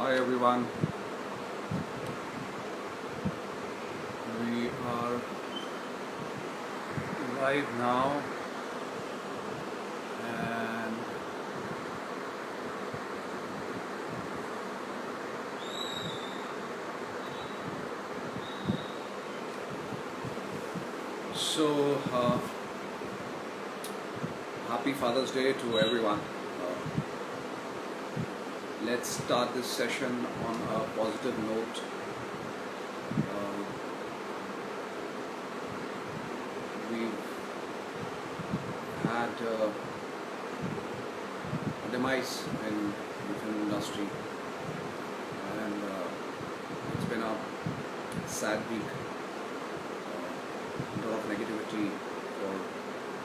Hi everyone, we are live now and so happy Father's Day to everyone. Let's start this session on a positive note. We've had a demise in the film industry and it's been a sad week, a lot of negativity for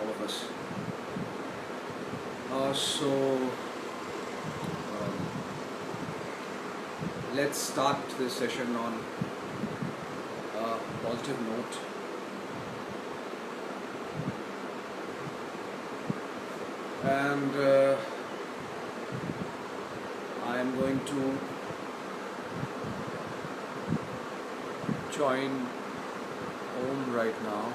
all of us. Let's start this session on a positive note. And I am going to join Om right now.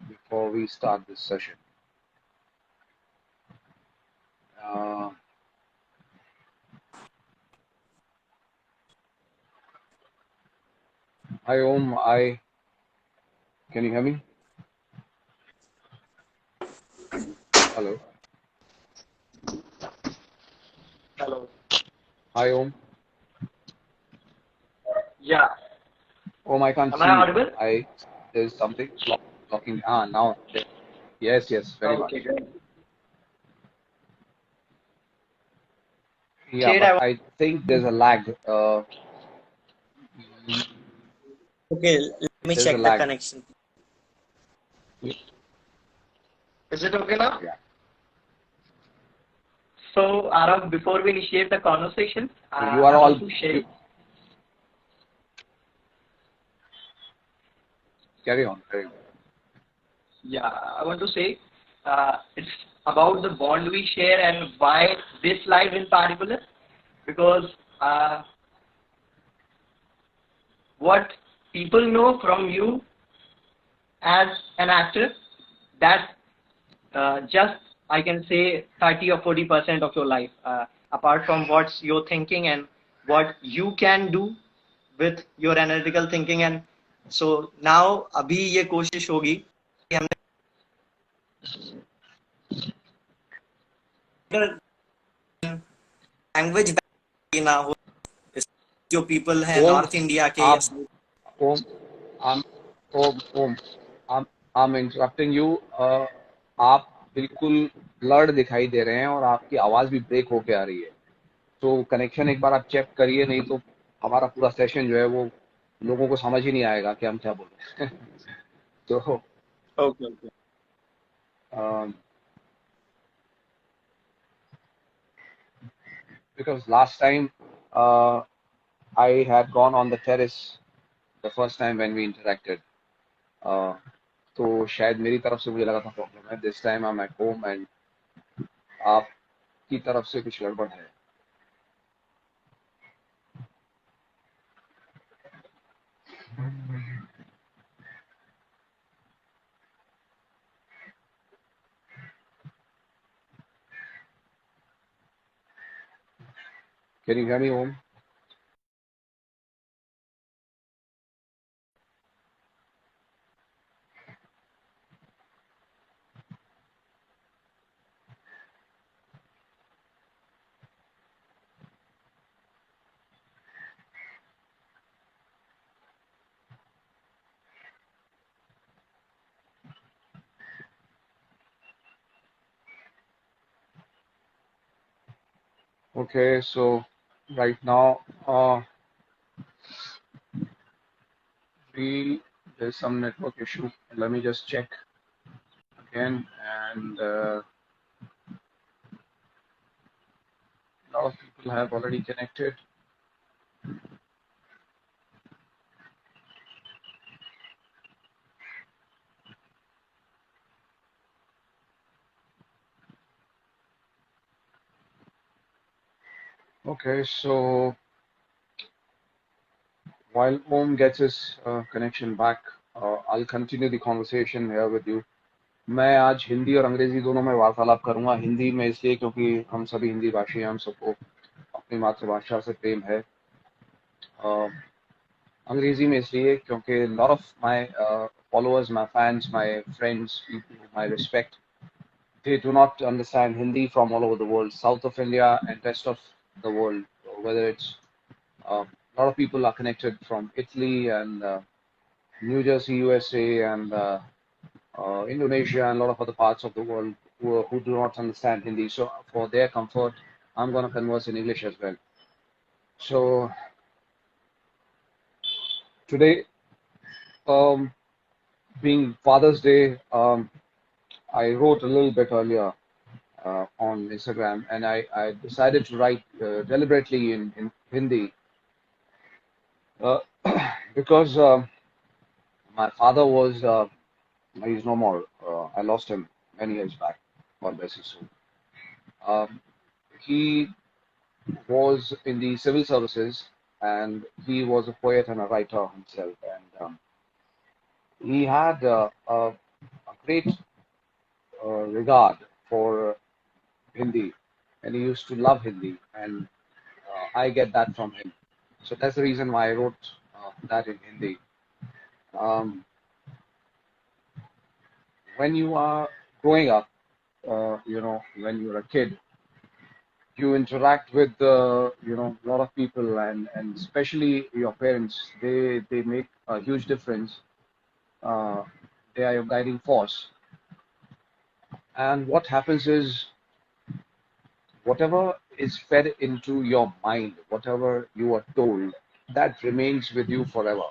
Before we start this session. Hi Om, can you hear me? Hello. Hello. Hi Om. Yeah. Om, I can't Am see I you. audible? There's something blocking. Now. Yes, very much. Okay, good. Yeah, Jade, but I think there's a lag. Okay, let me There's a check the lag. connection. Is it okay now? Yeah. So, Arav, before we initiate the conversation, You are I all. want to share. Carry on. Yeah, I want to say it's about the bond we share and why this live in particular. Because what people know from you as an actor, that just I can say 30 or 40% of your life. Apart from what's your thinking and what you can do with your analytical thinking, and so now अभी ये कोशिश होगी कि हमने language ना हो जो people है Om, नॉर्थ इंडिया के या Om, I'm, Om, I'm interrupting you. आप बिल्कुल ब्लर्ड दिखाई दे रहे हैं और आपकी आवाज भी ब्रेक होके आ रही है. तो कनेक्शन एक बार आप चेक करिए, नहीं तो हमारा पूरा सेशन जो है वो लोगों को समझ ही नहीं आएगा कि हम क्या बोल रहे हैं. तो okay because last time I had gone on the terrace the first time when we interacted. तो शायद मेरी तरफ से मुझे लगा था प्रॉब्लम है. This time I am at home and आपकी तरफ से कुछ गड़बड़ है. Can you hear me, Om? Okay, so right now there's some network issue. Let me just check again, and a lot of people have already connected. Okay, so while Om gets his connection back, I'll continue the conversation here with you. मैं आज हिंदी और अंग्रेजी दोनों में वार्तालाप करूंगा। हिंदी में इसलिए क्योंकि हम सभी हिंदी भाषी हैं, हम सबको अपनी मातृभाषा से प्रेम है। अ, अंग्रेजी में इसलिए क्योंकि lot of my followers, my fans, my friends, people whom I respect, they do not understand Hindi from all over the world, south of India and rest of the world. Whether it's a lot of people are connected from Italy and New Jersey, USA, and Indonesia, and a lot of other parts of the world who do not understand Hindi. So, for their comfort, I'm going to converse in English as well. So, today, um, being Father's Day, I wrote a little bit earlier on Instagram, and I decided to write deliberately in Hindi uh, because my father was, he's no more. I lost him many years back. God bless his soul. Um, he was in the civil services, and he was a poet and a writer himself. And he had a great regard for Hindi, and he used to love Hindi, and I get that from him. So that's the reason why I wrote that in Hindi. Um, when you are growing up, when you're a kid, you interact with a lot of people, and especially your parents. They make a huge difference. Uh, they are your guiding force. And what happens is whatever is fed into your mind, whatever you are told, that remains with you forever.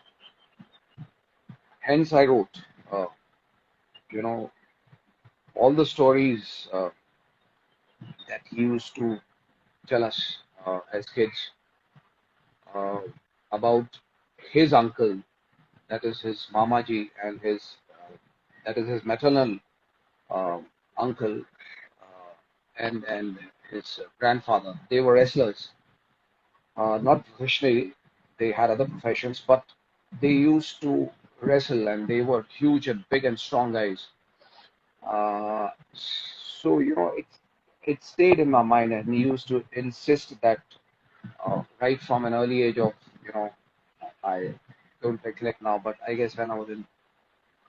Hence, I wrote, uh, you know, all the stories that he used to tell us as kids uh, about his uncle, that is his Mamaji, and that is his maternal uh, uncle, and his grandfather. They were wrestlers, not professionally. They had other professions, but they used to wrestle, and they were huge and big and strong guys. Uh, so it stayed in my mind, and he used to insist that right from an early age of I don't recollect now, but I guess when I was in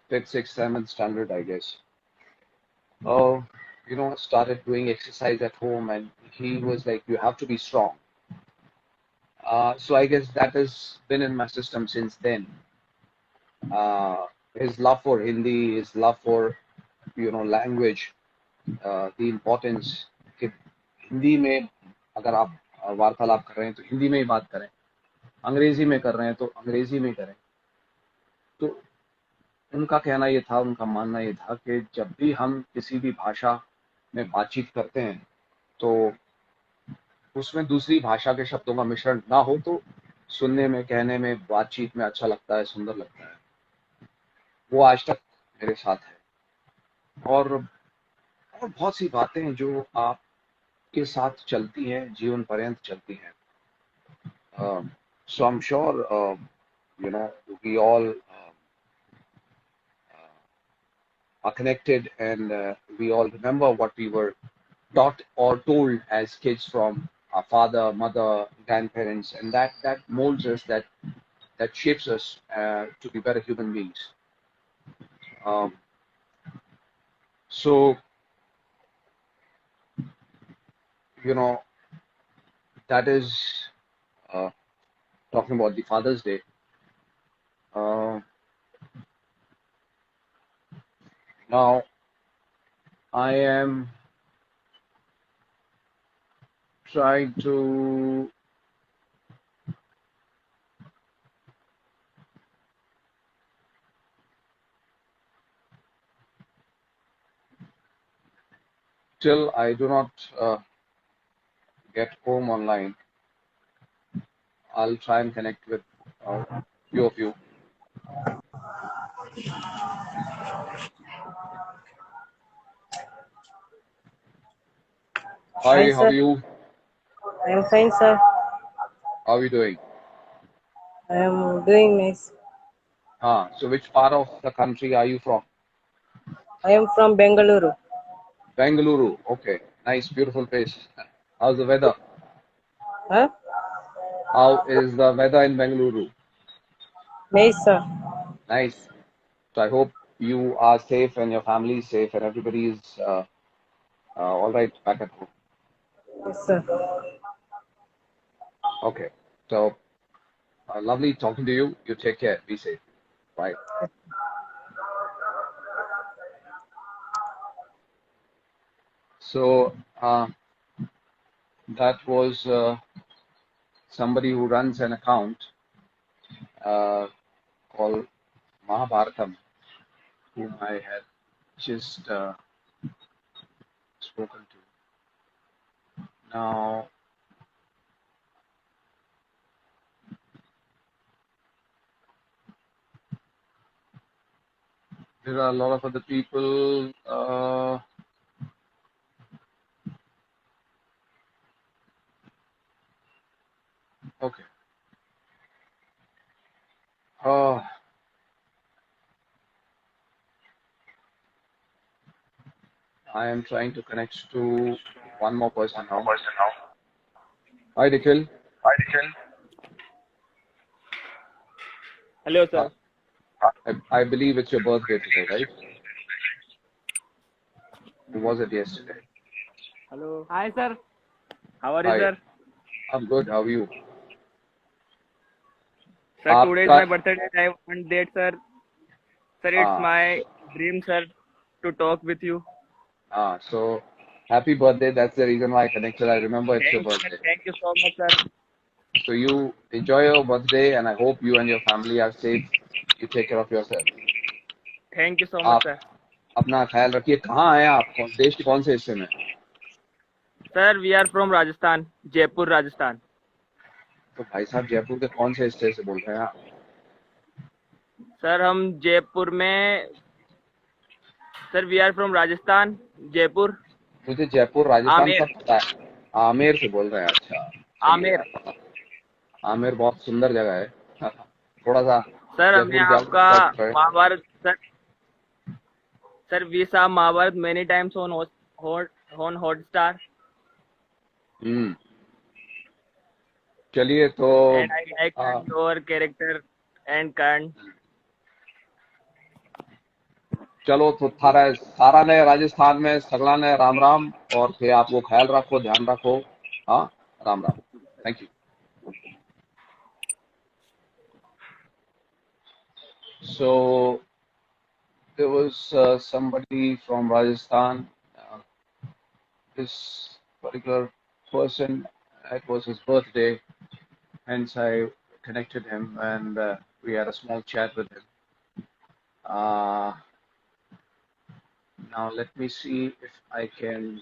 fifth, sixth, seventh standard, I guess. Uh, started doing exercise at home, and he was like, "You have to be strong." So I guess that has been in my system since then. His love for Hindi, his love for language, the importance कि हिंदी में अगर आप वार्तालाप कर रहे हैं तो हिंदी में ही बात करें, अंग्रेजी में कर रहे हैं तो अंग्रेजी में करें। तो उनका कहना ये था, उनका मानना ये था कि जब भी हम किसी भी भाषा में बातचीत करते हैं तो उसमें दूसरी भाषा के शब्दों का मिश्रण ना हो तो सुनने में, कहने में, बातचीत में अच्छा लगता है, सुंदर लगता है। वो आज तक मेरे साथ है। और बहुत सी बातें हैं जो आपके साथ चलती हैं, जीवन पर्यंत चलती हैं। So I'm sure we all are connected, and we all remember what we were taught or told as kids from our father, mother, grandparents, and that molds us, that shapes us to be better human beings. Um, so you know that is uh, talking about the Father's Day. Uh, Now I am trying to till I do not get home online. I'll try and connect with few of you. Hi, Hi, how are sir. you? I am fine, sir. How are you doing? I am doing nice. So which part of the country are you from? I am from Bengaluru. Bengaluru. Okay, nice, beautiful place. How's the weather? Huh? How is the weather in Bengaluru? Nice, sir. Nice. So I hope you are safe and your family is safe and everybody is all right back at home. Yes, sir. Okay. So lovely talking to you. You take care. Be safe. Bye. So that was somebody who runs an account uh, called Mahabharatam, whom I had just spoken to. Now, there are a lot of other people. Okay. Uh, I am trying to connect to one more person now. Hi, Nikhil. Hello, Uh, sir. I believe it's your birthday today, right? Or was it yesterday? Hello. Hi, sir. How are you, Hi, sir? I'm good. How are you? Sir, today is आपका my birthday. I want that, sir. Sir, it's ah my dream, sir, to talk with you. so happy birthday. That's the reason why I connected. I remember it's your Thank you, sir. birthday. Thank you so much, sir. So you enjoy your birthday, and I hope you and your family are safe. You take care of yourself. Thank you so much, आप sir. अपना ख्याल रखिए. कहाँ हैं आप? देश के कौन से हिस्से में? Sir, we are from Rajasthan, Jaipur, Rajasthan. तो भाई साहब जयपुर के कौन से हिस्से से बोल रहे हैं आप? सर हम जयपुर में sir we are from Rajasthan Jaipur मुझे जयपुर राजस्थान आमेर सब पता है. आमेर से बोल रहे हैं. अच्छा, सही है आमेर यार. आमेर बहुत सुंदर जगह है. थोड़ा सा सर हमने जयपुर जाओ आपका सर्च करें. Mahabharat sir we saw Mahabharat many times on Hotstar hmm. चलिए तो and I like uh, your character and Karan. चलो तो थारा सारा ने राजस्थान में सगला ने राम राम. और फिर आप वो ख्याल रखो, ध्यान रखो. हाँ, Ram Ram. Thank you. So there was somebody from Rajasthan. This particular person, it was his birthday, hence I connected him and we had a small chat with him. Uh, now let me see if I can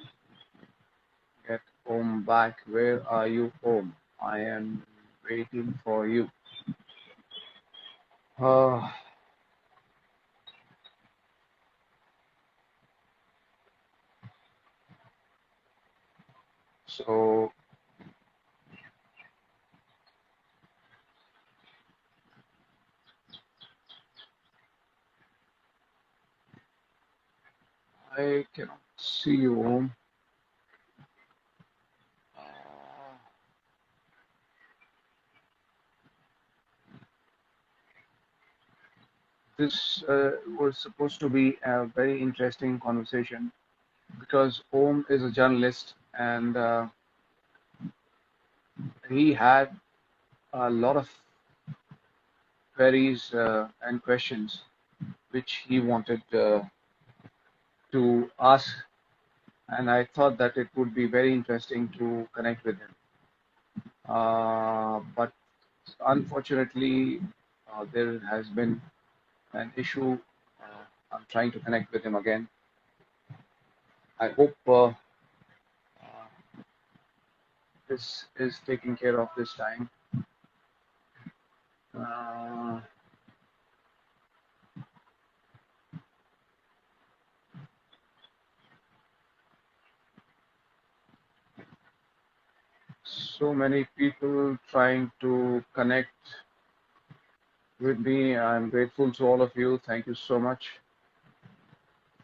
get Om back. Where are you, Om? I am waiting for you. Uh, so I cannot see you, Om. This was supposed to be a very interesting conversation because Om is a journalist and he had a lot of queries and questions which he wanted to ask, and I thought that it would be very interesting to connect with him. But unfortunately, there has been an issue. I'm trying to connect with him again. I hope this is taken care of this time. Uh, so many people trying to connect with me. I'm grateful to all of you. Thank you so much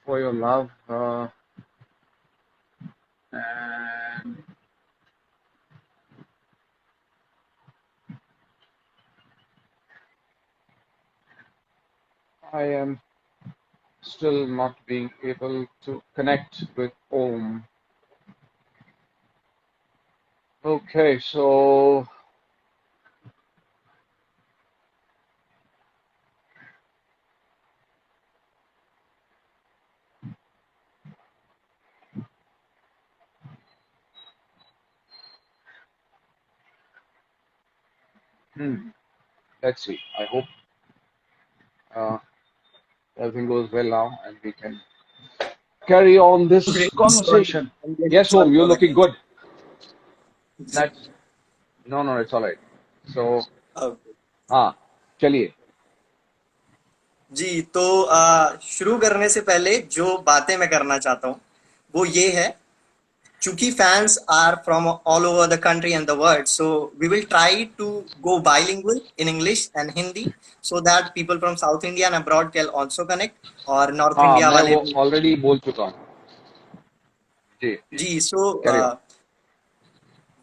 for your love. And I am still not being able to connect with Om. Okay, so let's see. I hope uh, everything goes well now and we can carry on this Really sorry. conversation. I'm really Yes, sorry Om, you're for the looking good. inconvenience. That's no, it's all right. So, Okay. हाँ, चलिए. जी तो शुरू करने से पहले जो बातें मैं करना चाहता हूँ वो ये है चूंकि fans are from all over the country and the world, so we will try to go bilingual in English and Hindi so that people from South India and abroad can also connect और North हाँ, India मैं वाले वो भी already बोल चुका हूँ. जी, जी so carry on.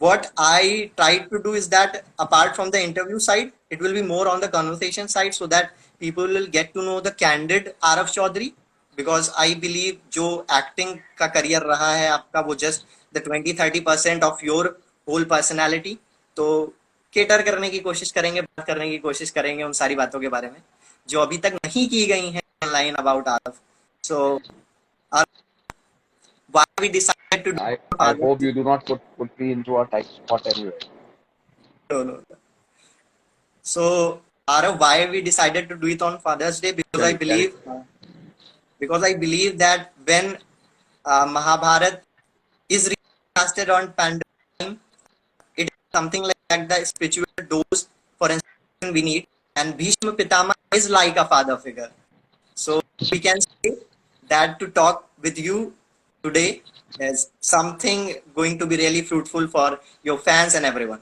what I tried to do is that apart from the interview side, it will be more on the conversation side so that people will get to know the candid Arav Chaudhary because I believe जो acting का career रहा है आपका वो just the 20-30% of your whole personality तो cater करने की कोशिश करेंगे बात करने की कोशिश करेंगे उन सारी बातों के बारे में जो अभी तक नहीं की गई हैं online about Arav. So why we decided to do I Father's hope Day? you do not put me into a tight spot anyway. No, no. So, Arav, why we decided to do it on Father's Day? चलिए, carry. Because I believe that when Mahabharat is recasted on pandemic, it is something like the spiritual dose for inspiration we need, and Bhisma Pitama is like a father figure. So we can say that to talk with you today is something going to be really fruitful for your fans and everyone.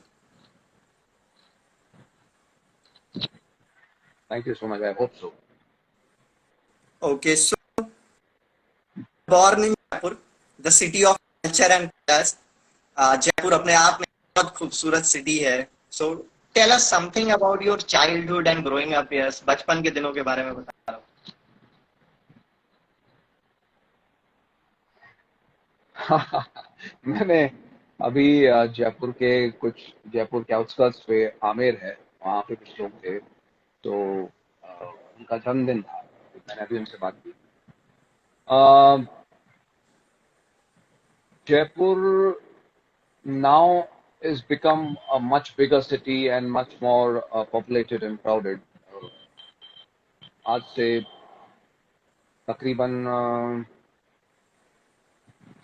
Thank you so much. I hope so. Okay, so born in Jaipur, the city of culture and colors. Jaipur अपने आप में बहुत खूबसूरत city है. So tell us something about your childhood and growing up years. बचपन के दिनों के बारे में बता रहा हूँ. मैंने अभी जयपुर के आउटस्कर्ट्स पे आमेर है, वहाँ पे कुछ लोग थे, तो उनका जन्मदिन था, तो मैंने अभी उनसे बात की. अ, Jaipur now is become a much bigger city and much more populated and crowded. आज से तकरीबन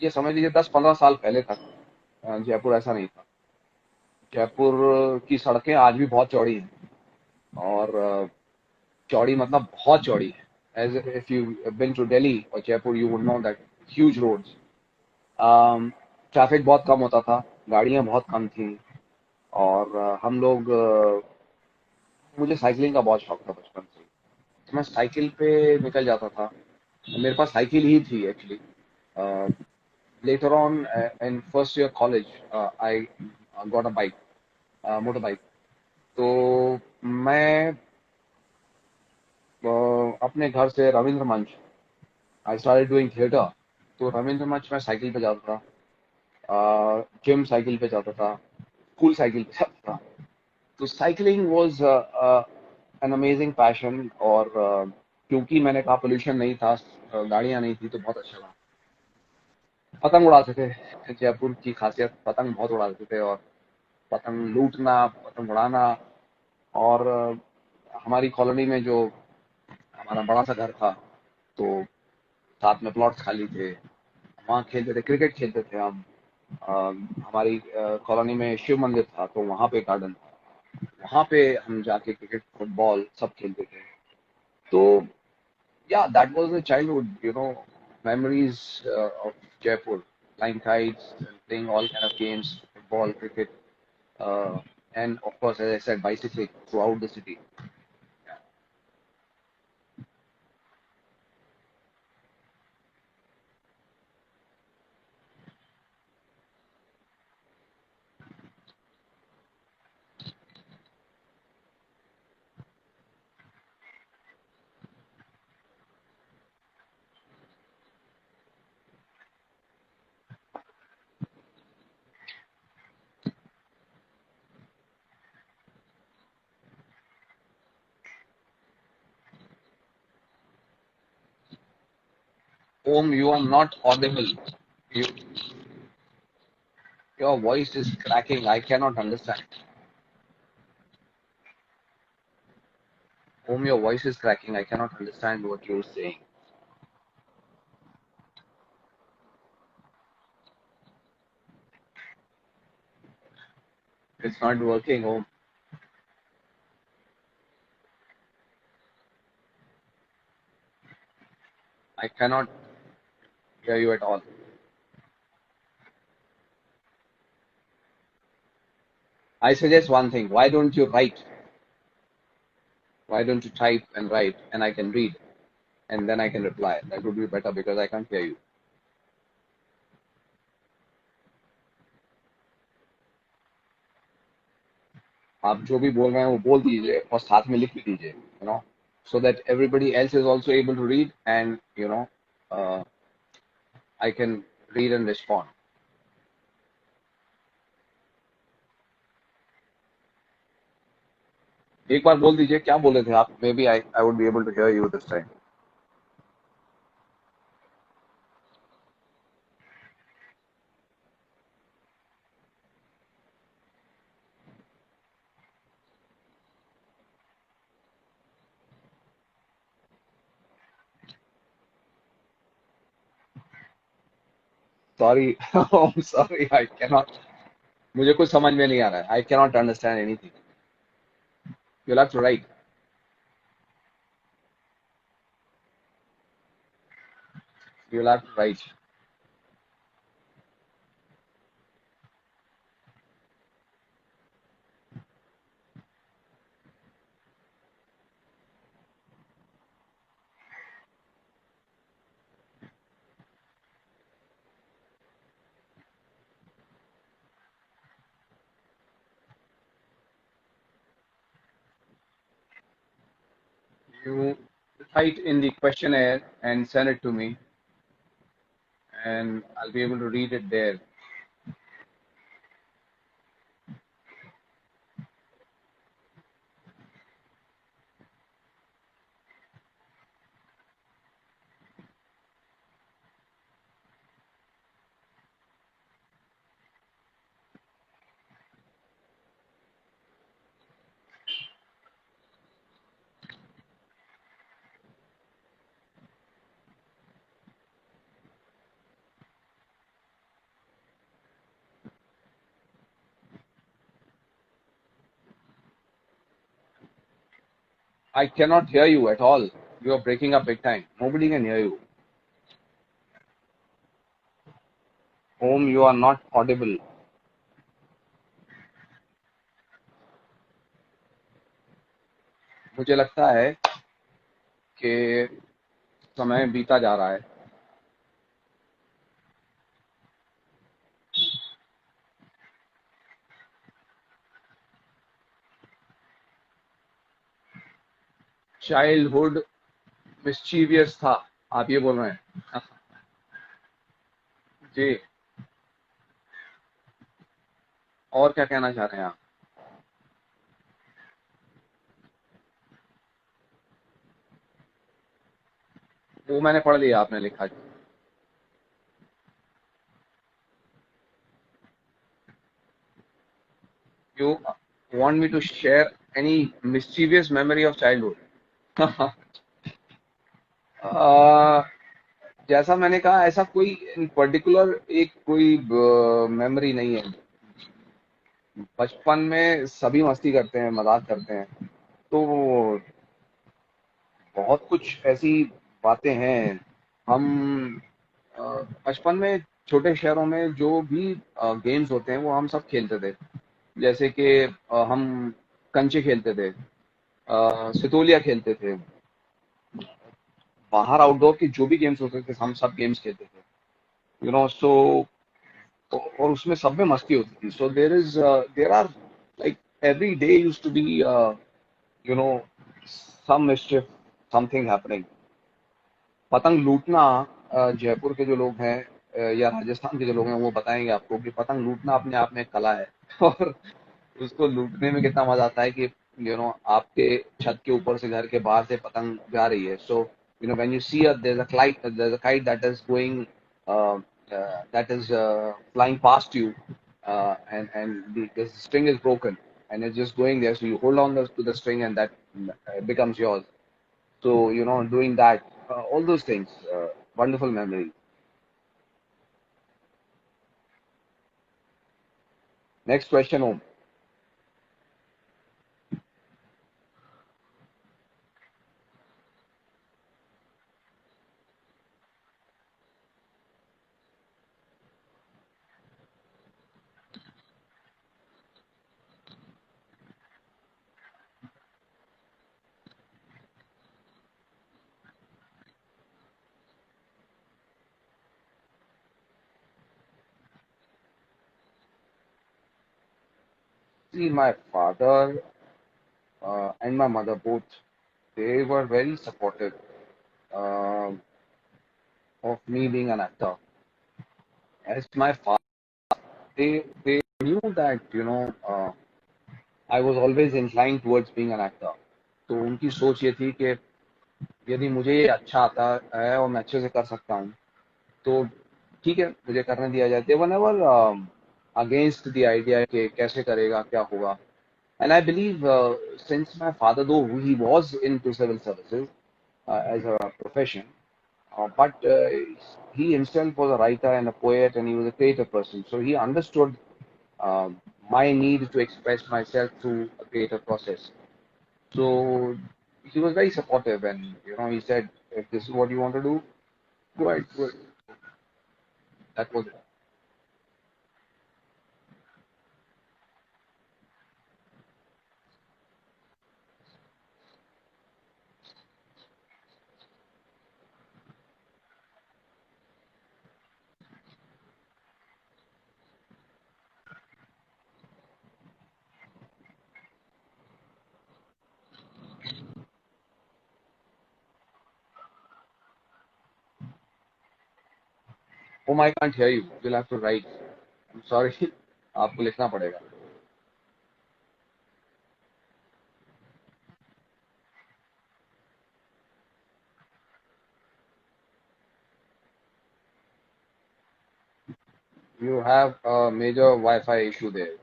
ये समझ लीजिए 10-15 साल पहले तक जयपुर ऐसा नहीं था. जयपुर की सड़कें आज भी बहुत चौड़ी हैं, और चौड़ी मतलब बहुत चौड़ी है. As if you been to Delhi or Jaipur, you would know that huge roads. Traffic बहुत कम होता था, गाड़ियां बहुत कम थी, और हम लोग मुझे साइकिलिंग का बहुत शौक था बचपन से, तो मैं साइकिल पे निकल जाता था. मेरे पास साइकिल ही थी actually. Later on in first year college I got a bike, motor bike. तो मैं अपने घर से रविंद्र मंच, आई स्टार्टेड डूइंग थिएटर, तो रविंद्र मंच में साइकिल पे जाता था, जिम साइकिल पे जाता था, स्कूल साइकिल पे जाता था. तो cycling was an amazing passion. और क्योंकि मैंने कहा पोल्यूशन नहीं था, गाड़ियां नहीं थी, तो बहुत अच्छा लगा. पतंग उड़ाते थे. जयपुर की खासियत पतंग बहुत उड़ाते थे, और पतंग लूटना, पतंग उड़ाना. और हमारी कॉलोनी में जो हमारा बड़ा सा घर था, तो साथ में प्लॉट्स खाली थे, वहाँ खेलते थे, क्रिकेट खेलते थे हम. अ, हमारी कॉलोनी में शिव मंदिर था, तो वहाँ पे गार्डन था, वहाँ पे हम जाके क्रिकेट, फुटबॉल सब खेलते थे. तो yeah, that was the childhood, memories of Jaipur, flying kites and playing all kind of games, football, cricket. And of course, as I said, bicycling throughout the city. Om, you are not audible. You, your voice is cracking. I cannot understand. Om, your voice is cracking. I cannot understand what you're saying. It's not working, Om. I cannot hear you at all. I suggest one thing. Why don't you write? Why don't you type and write, and I can read, and then I can reply? That would be better because I can't hear you. आप जो भी बोल रहे हैं वो बोल दीजिए और साथ में लिख भी दीजिए, so that everybody else is also able to read, and I can read and respond. एक बार बोल दीजिए क्या बोले थे आप. Maybe I would be able to hear you this time. Sorry. Oh, sorry. I cannot. मुझे कुछ समझ में नहीं आ रहा है. I cannot understand anything. You'll have to write. You'll have to write. You write in the questionnaire and send it to me, and I'll be able to read it there. I cannot hear you at all. You are breaking up big time. Nobody can hear you. Om, you are not audible. मुझे लगता है कि समय बीता जा रहा है. Childhood mischievous था, आप ये बोल रहे हैं. जी, और क्या कहना चाह रहे हैं आप? वो मैंने पढ़ लिया, आपने लिखा. You want me to share any mischievous memory of childhood? जैसा मैंने कहा, ऐसा कोई इन पर्टिकुलर एक कोई मेमोरी नहीं है. बचपन में सभी मस्ती करते हैं, मजाक करते हैं, तो बहुत कुछ ऐसी बातें हैं. हम बचपन में छोटे शहरों में जो भी गेम्स होते हैं वो हम सब खेलते थे. जैसे कि हम कंचे खेलते थे, सितोलिया खेलते थे, बाहर आउटडोर के जो भी गेम्स होते थे हम सब गेम्स खेलते थे, सो और उसमें सब में मस्ती होती थी. So there are like every day use to be you know some mischief, something happening. पतंग लूटना, जयपुर के जो लोग हैं या राजस्थान के जो लोग हैं वो बताएंगे आपको कि पतंग लूटना अपने आप में एक कला है. और उसको लूटने में कितना मजा आता है कि आपके छत के ऊपर से, घर के बाहर से पतंग जा रही है. So when you see there's a kite that is going that is flying past you, and the string is broken and it's just going there, so you hold on to the string and that becomes yours. So, doing that, all those things, wonderful memories. Next question, Om. See, my father and my mother both, they were very supportive uh, of me being an actor. As my father, they knew that I was always inclined towards being an actor. तो उनकी सोच ये थी कि यदि मुझे ये अच्छा आता है और मैं अच्छे से कर सकता हूँ तो ठीक है, मुझे करने दिया जाए. They were never against the idea कि कैसे करेगा, क्या होगा. And I believe, since my father, though he was into civil services as a profession, but he himself was a writer and a poet, and he was a creative person. So he understood uh, my need to express myself through a creative process. So he was very supportive, and he said, "If this is what you want to do, go ahead, go ahead." That was it. Oh, I can't hear you. You'll have to write. I'm sorry. आपको लिखना पड़ेगा. You have a major Wi-Fi issue there.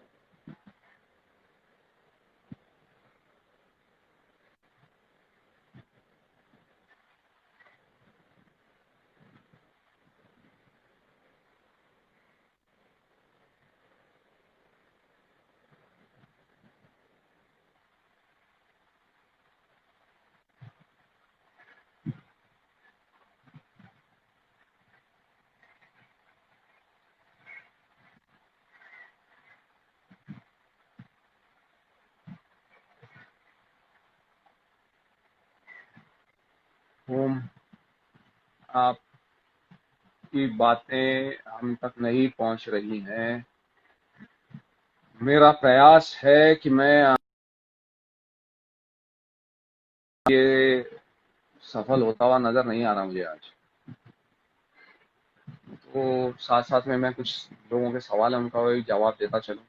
Home, आपकी बातें हम तक नहीं पहुंच रही हैं. मेरा प्रयास है कि मैं ये सफल होता हुआ नजर नहीं आ रहा मुझे आज. तो साथ साथ में मैं कुछ लोगों के सवाल हैं उनका भी जवाब देता चलूं.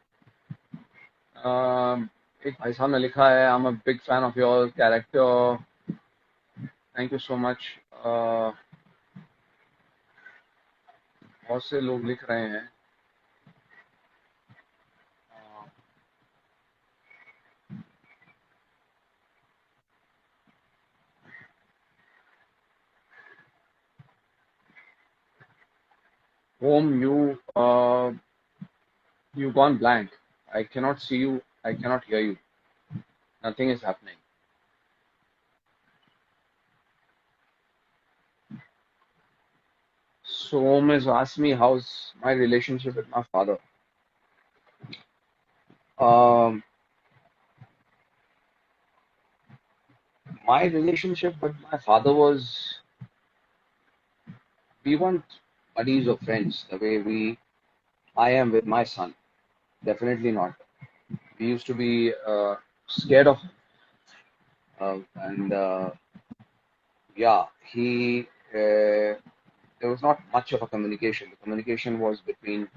एक भाई साहब ने लिखा है, I am a big fan of your character. Thank you so much. बहुत से लोग लिख रहे हैं. Home, you gone blank. I cannot see you. I cannot hear you. Nothing is happening. So Om has asked me how's my relationship with my father. Um, my relationship with my father was, we weren't buddies or friends the way I am with my son. Definitely not. We used to be scared of him. And yeah, there was not much of a communication. The communication was between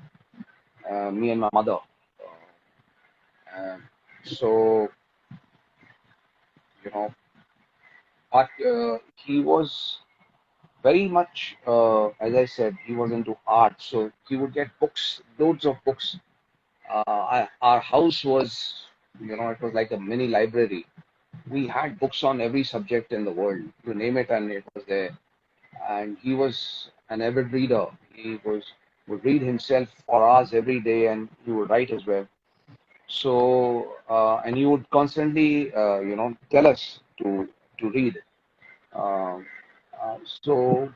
me and my mother. Um, so, you know, but he was very much, as I said, he was into art. So he would get books, loads of books. Our house was, it was like a mini library. We had books on every subject in the world, you name it, and it was there. And he was an avid reader. He would read himself for hours every day, and he would write as well. So, and he would constantly, tell us to read. Uh, so,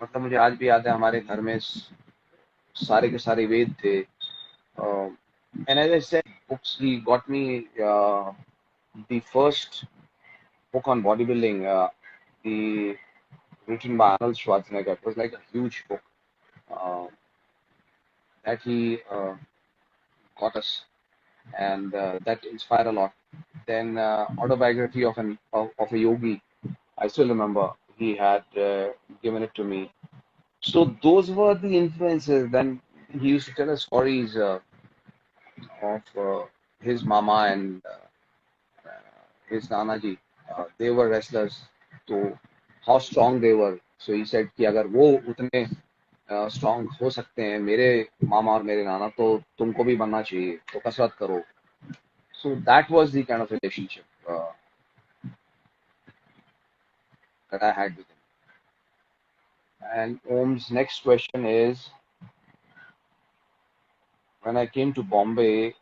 मतलब मुझे आज भी याद है हमारे घर में सारे के सारे वेद थे. And as I said, books. He got me the first book on bodybuilding, the written by Arnold Schwarzenegger. It was like a huge book uh, that he got us, and that inspired a lot. Then autobiography of a yogi. I still remember he had given it to me. So those were the influences. Then he used to tell us stories of his mama and his Nana ji. They were wrestlers. So how strong they were. So he said कि अगर वो उतने strong हो सकते हैं मेरे मामा और मेरे नाना तो तुमको भी बनना चाहिए तो कसरत करो. So that was the kind of relationship that I had with him. And Om's next question is, when I came to Bombay,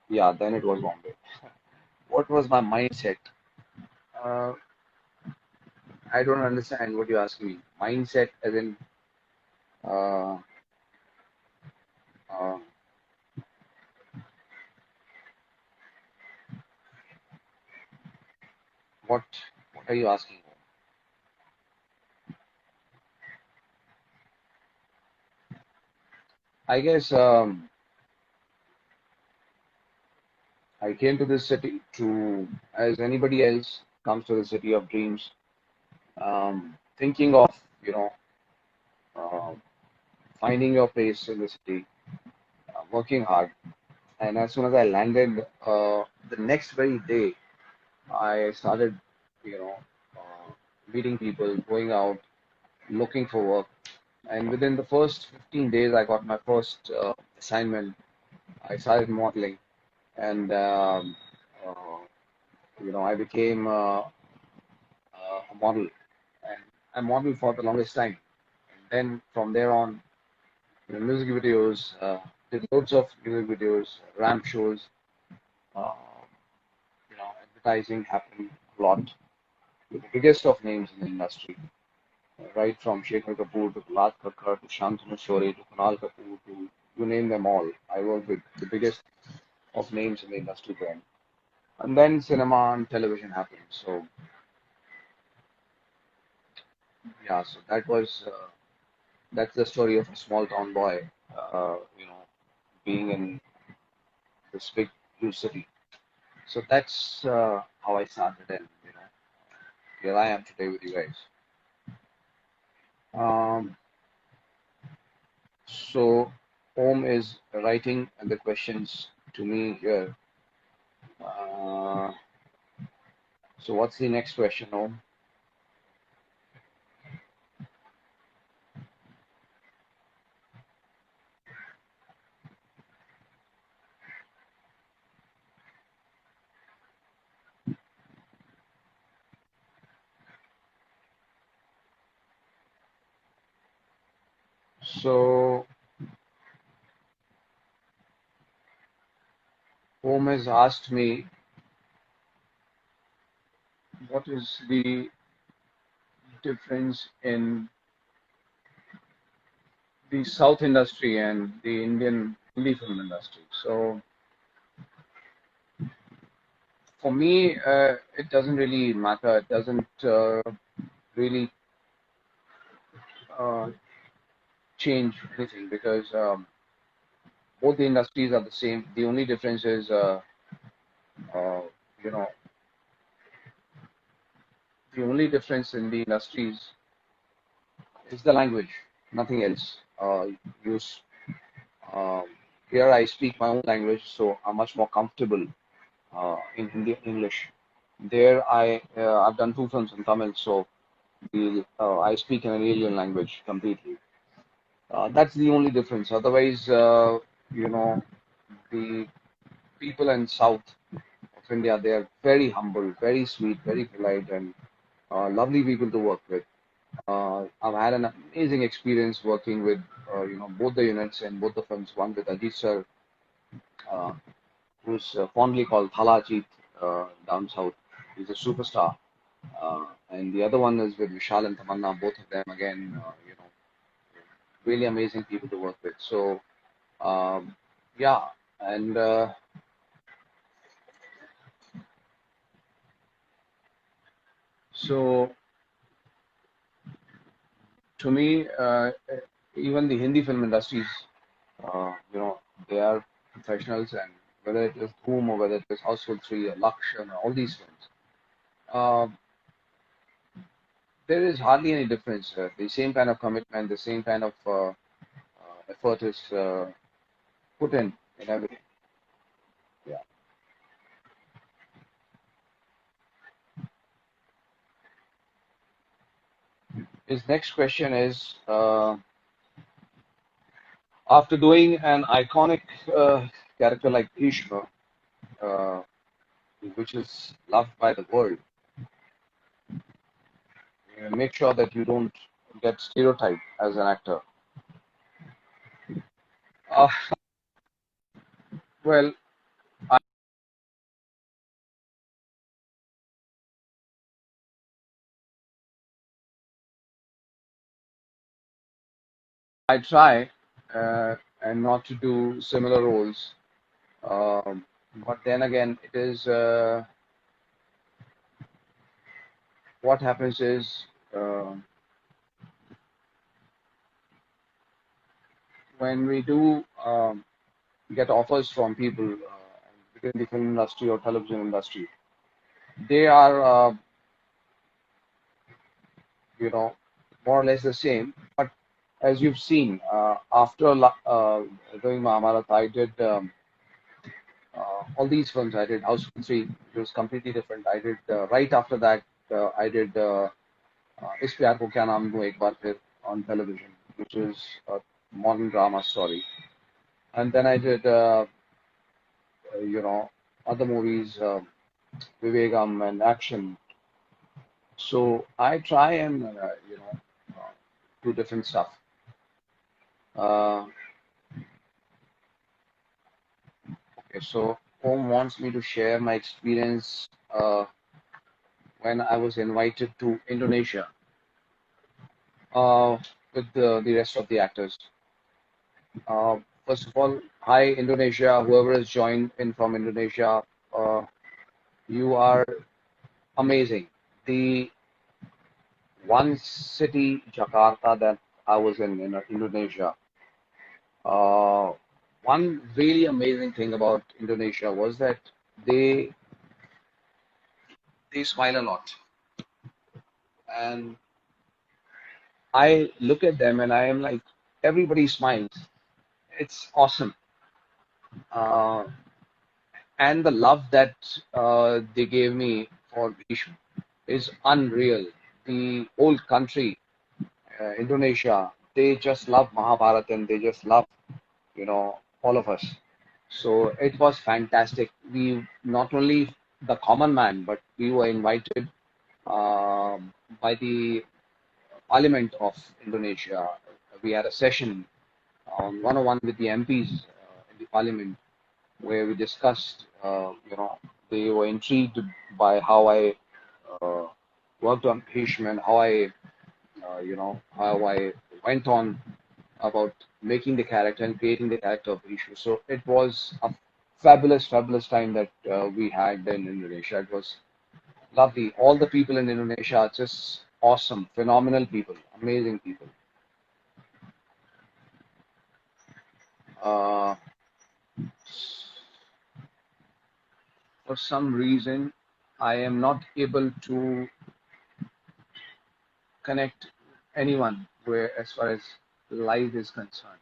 yeah, then it was Bombay. What was my mindset? Uh, I don't understand what you ask me. Mindset as in uh, uh, what what are you asking? I guess I came to this city to, as anybody else comes to the city of dreams, thinking of, you know, uh, finding your place in the city, working hard. And as soon as I landed, the next very day, I started, you know, uh, meeting people, going out, looking for work. And within the first 15 days, I got my first assignment. I started modeling, and I became a model, and I modeled for the longest time. And then from there on, music videos, did loads of music videos, ramp shows, uh, advertising happened a lot with the biggest of names in the industry, right from Shekhar Kapoor to Prahlad Kakkar to Shantanu Shore to Kunal Kapoor to you name them all. I worked with the biggest of names in the industry then. And then cinema and television happened. So yeah, so that's the story of a small town boy, being in this big huge city. So that's how I started, and here I am today with you guys. So Om is writing the questions to me here. Uh, so what's the next question, Om? So Om has asked me what is the difference in the South industry and the Indian Hindi film industry. So For me, it doesn't really matter. It doesn't really uh, change anything because both the industries are the same. The only difference is, uh, you know, the only difference in the industries is the language, nothing else. Use um, Here I speak my own language, so I'm much more comfortable in Hindi English. There I've done two films in Tamil, so I speak in an alien language completely. That's the only difference. Otherwise, you know, the people in South of India, they are very humble, very sweet, very polite, and lovely people to work with. I've had an amazing experience working with both the units and both the films. One with Ajit sir, uh, who's fondly called Thalajit down south. He's a superstar. And the other one is with Vishal and Tamanna. Both of them again, really amazing people to work with. So yeah, and so to me, even the Hindi film industries, you know, they are professionals, and whether it is Dhoom or whether it is Household 3 or Lakshan or all these films, uh, there is hardly any difference. The same kind of commitment, the same kind of effort is put in everything. Yeah. His next question is, after doing an iconic character like Bhishma, uh, which is loved by the world, make sure that you don't get stereotyped as an actor. Uh, well, I, I try and not to do similar roles, but then again, it is what happens is when we do get offers from people within the film industry or television industry, they are you know, more or less the same. But as you've seen, after doing Mahabharat, I did all these films. I did House 3, it was completely different. I did right after that, I did Is Pyar Ko Kya Naam Do Ek Baar Phir on television, which is a modern drama story. And then I did, you know, other movies, Vivegam and action. So I try and, uh, do different stuff. Uh, Okay, so Om wants me to share my experience when I was invited to Indonesia uh, with the rest of the actors. Uh, First of all, hi Indonesia, whoever has joined in from Indonesia, uh, you are amazing. The one city, Jakarta, that I was in Indonesia, uh, one really amazing thing about Indonesia was that they they smile a lot. And I look at them and I am like, everybody smiles. It's awesome. Uh, and the love that they gave me for Bhishma is unreal. The whole country, Indonesia, they just love Mahabharat and they just love, all of us. So it was fantastic. We not only the common man, but we were invited by the Parliament of Indonesia. We had a session on one-on-one with the MPs in the Parliament where we discussed, they were intrigued by how I uh, worked on Bhishma and how I went on about making the character and creating the character of Bhishma. So it was a fabulous time that we had in Indonesia. It was lovely. All the people in Indonesia are just awesome, phenomenal people, amazing people. Uh, for some reason, I am not able to connect anyone where, as far as live is concerned.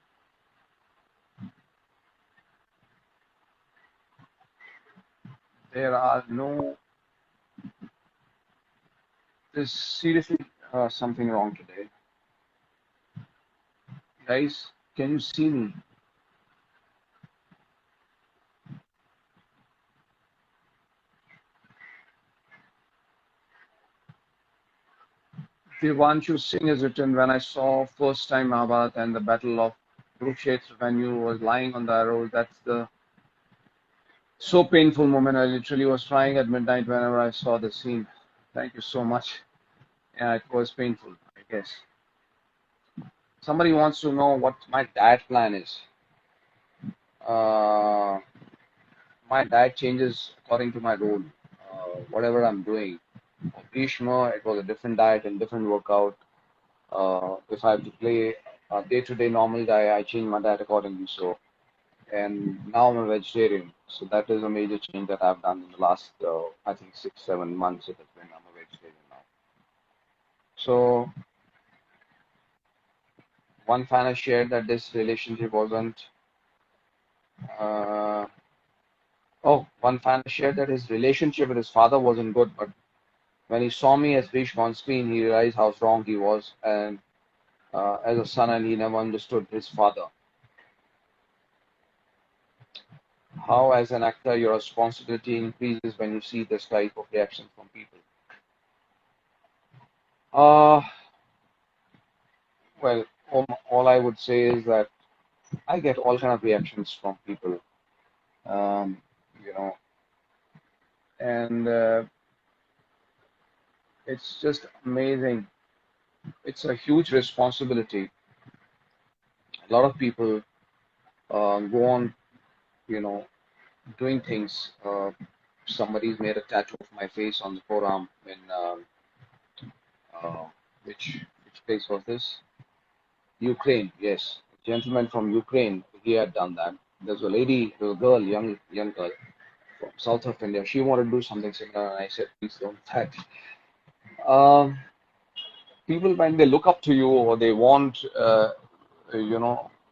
There are no. There's seriously something wrong today, guys. Can you see me? Devanshu Singh has written, when I saw first time Mahabharat and the battle of Kurukshetra when you was lying on the arrows, that's the so painful moment. I literally was crying at midnight whenever I saw the scene. Thank you so much. Yeah, it was painful, I guess. Somebody wants to know what my diet plan is. Uh, my diet changes according to my role, whatever I'm doing. For Bhisma, it was a different diet and different workout. If I have to play a day-to-day normal diet, I change my diet accordingly. So, and now I'm a vegetarian. So that is a major change that I've done in the last, I think, 6, 7 months. It has been I'm a vegetarian now. So one fan has shared that this relationship wasn't. Uh, one fan has shared that his relationship with his father wasn't good, but when he saw me as Bhishma on screen, he realized how strong he was, and as a son, and he never understood his father. How, as an actor, your responsibility increases when you see this type of reaction from people? Uh, well, all I would say is that I get all kind of reactions from people, um, you know, and it's just amazing. It's a huge responsibility. A lot of people go on, you know, doing things. Somebody's made a tattoo of my face on the forearm in uh, which place was this? Ukraine, yes. A gentleman from Ukraine, he had done that. There's a lady, there's a girl, young girl from south of India. She wanted to do something similar, and I said, please don't. That um, people, when they look up to you or they want,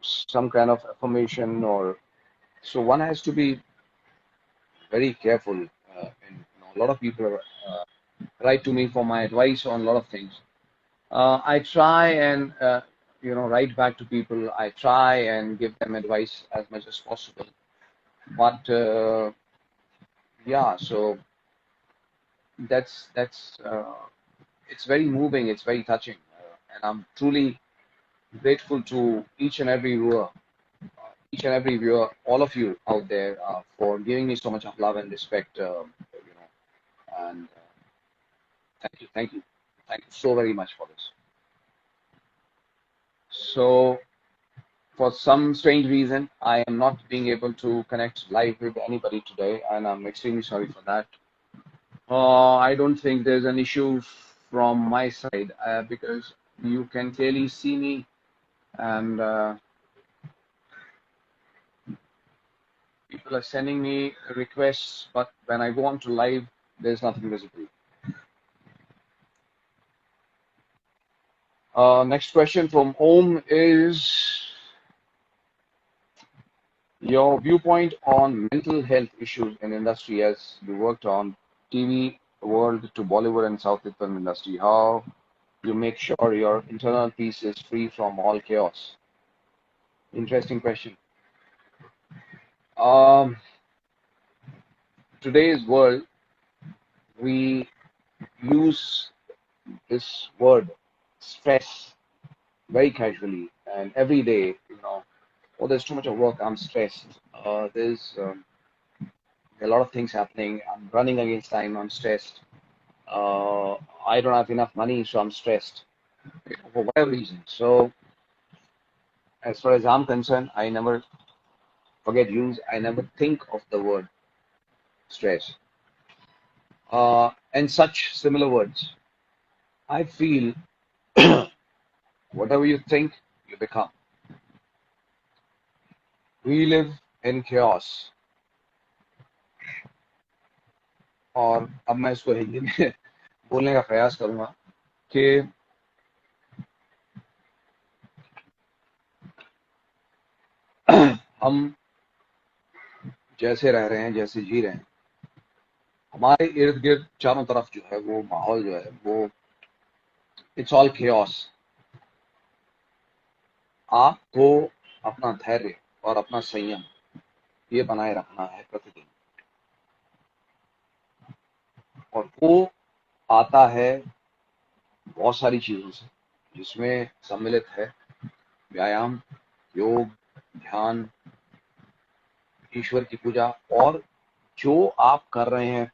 some kind of affirmation, or so one has to be very careful. A lot of people write to me for my advice on a lot of things. I try and write back to people. I try and give them advice as much as possible. But yeah, so that's it's very moving. It's very touching, and I'm truly grateful to each and every viewer, all of you out there, for giving me so much of love and respect. And thank you so very much for this. So, for some strange reason, I am not being able to connect live with anybody today, and I'm extremely sorry for that. I don't think there's an issue from my side, because you can clearly see me, and people are sending me requests, but when I go on to live, there's nothing visible. Next question from Om is your viewpoint on mental health issues in industry, as you worked on TV world to Bollywood and South film industry. How you make sure your internal peace is free from all chaos? Interesting question. Um, Today's world, we use this word stress very casually, and every day, oh, there's too much of work, I'm stressed. There's a lot of things happening. I'm running against time, I'm stressed. Uh, I don't have enough money, so I'm stressed, for whatever reason. So, as far as I'm concerned, I never forget use, I never think of the word stress. And such similar words. I feel whatever you think, you become. We live in chaos. और अब मैं इसको हिंदी में बोलने का प्रयास करूंगा कि हम जैसे रह रहे हैं, जैसे जी रहे हैं, हमारे इर्द गिर्द चारों तरफ जो है वो माहौल जो है वो इट्स ऑल chaos. आपको अपना धैर्य और अपना संयम ये बनाए रखना है प्रतिदिन, और वो आता है बहुत सारी चीजों से, जिसमें सम्मिलित है व्यायाम, योग, ध्यान, ईश्वर की पूजा, और जो आप कर रहे हैं,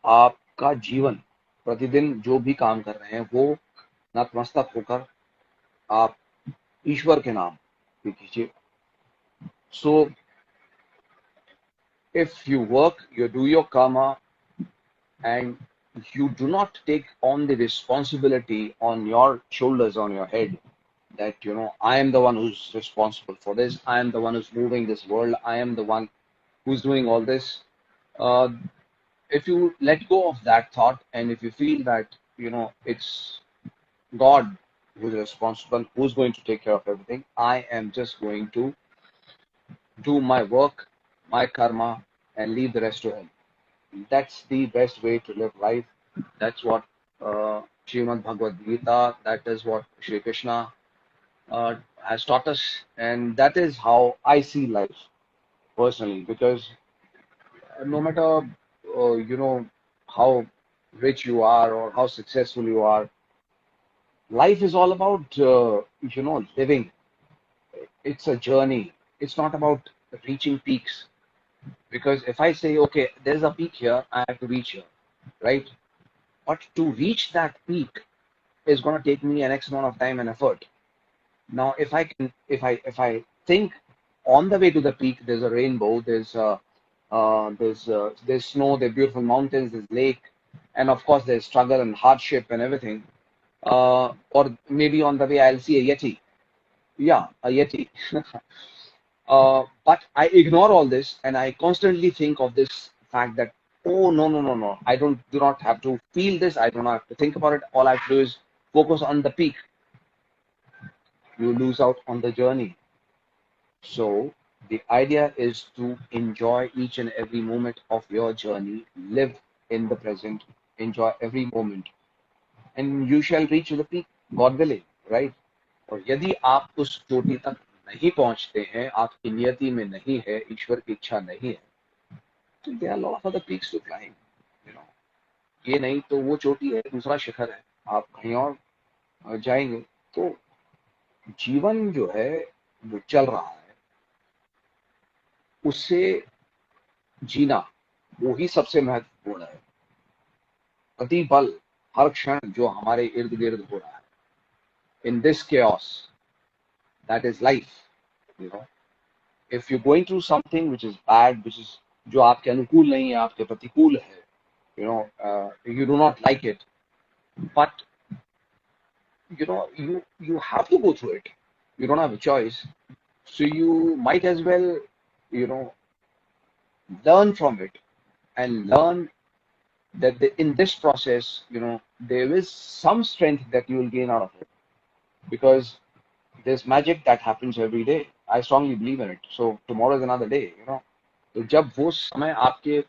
आपका जीवन प्रतिदिन जो भी काम कर रहे हैं वो नतमस्तक होकर आप ईश्वर के नाम पे कीजिए. So if you work, you do your karma, and you do not take on the responsibility on your shoulders, on your head, that I am the one who's responsible for this, I am the one who's moving this world, I am the one who's doing all this. uh, if you let go of that thought, and if you feel that it's God who's responsible, who's going to take care of everything, I am just going to do my work, my karma, and leave the rest to him. That's the best way to live life. That's what Srimad Bhagavad Gita, that is what Shri Krishna has taught us, and that is how I see life personally. Because no matter how rich you are or how successful you are, life is all about living. It's a journey. It's not about reaching peaks. Because if I say, okay, there's a peak here, I have to reach here, right? But to reach that peak is going to take me an X amount of time and effort. Now, if I think on the way to the peak, there's a rainbow, there's snow, there's beautiful mountains, there's lake, and of course there's struggle and hardship and everything. Or maybe on the way I'll see a yeti. Yeah, a yeti. But I ignore all this, and I constantly think of this fact that, oh, no, no, no, no, I do not have to feel this, I do not have to think about it. All I have to do is focus on the peak. You lose out on the journey. So the idea is to enjoy each and every moment of your journey, live in the present, enjoy every moment, and you shall reach the peak, God willing, right? और यदि आप उस चोटी तक नहीं पहुंचते हैं, आपकी नियति में नहीं है, ईश्वर की इच्छा नहीं है, तो there are a lot of other peaks to climb, you know. ये नहीं तो वो चोटी है, दूसरा शिखर है, आप कहीं और जाएंगे. तो जीवन जो है वो चल रहा है, उससे जीना वो ही सबसे महत्वपूर्ण है. प्रति पल, हर क्षण जो हमारे इर्द गिर्द हो रहा है, in this chaos, that is life, you know. If you're going through something which is bad, which is जो आपके अनुकूल नहीं है, आपके प्रतिकूल है, you do not like it, but you have to go through it. You don't have a choice, so you might as well you know learn from it, and learn that in this process, there is some strength that you will gain out of it, because there's magic that happens every day. I strongly believe in it. So tomorrow is another day. तो जब वो समय आपके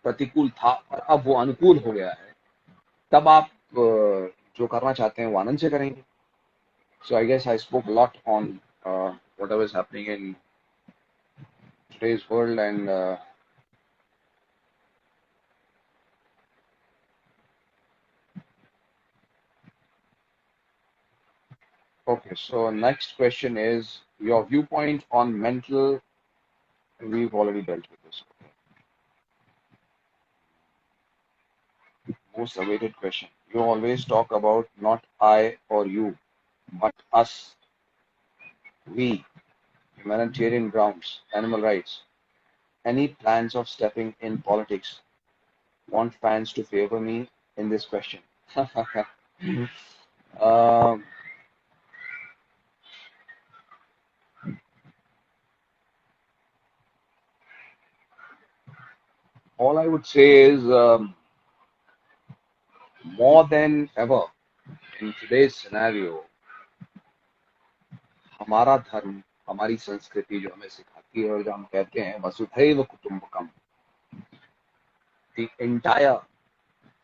प्रतिकूल था और अब वो अनुकूल हो गया है, तब आप जो करना चाहते हैं वो आनंद से करेंगे. So I guess I spoke a lot on whatever is happening in today's world, and okay, so next question is your viewpoint on mental. We've already dealt with this. Okay. Most awaited question. You always talk about not I or you, but us, we. humanitarian grounds, animal rights. Any plans of stepping in politics? Want fans to favor me in this question? Um, all I would say is more than ever in today's scenario, हमारा धर्म, हमारी संस्कृति जो हमें सिखाती है और जो हम कहते हैं वसुधैव कुटुंबकम, the entire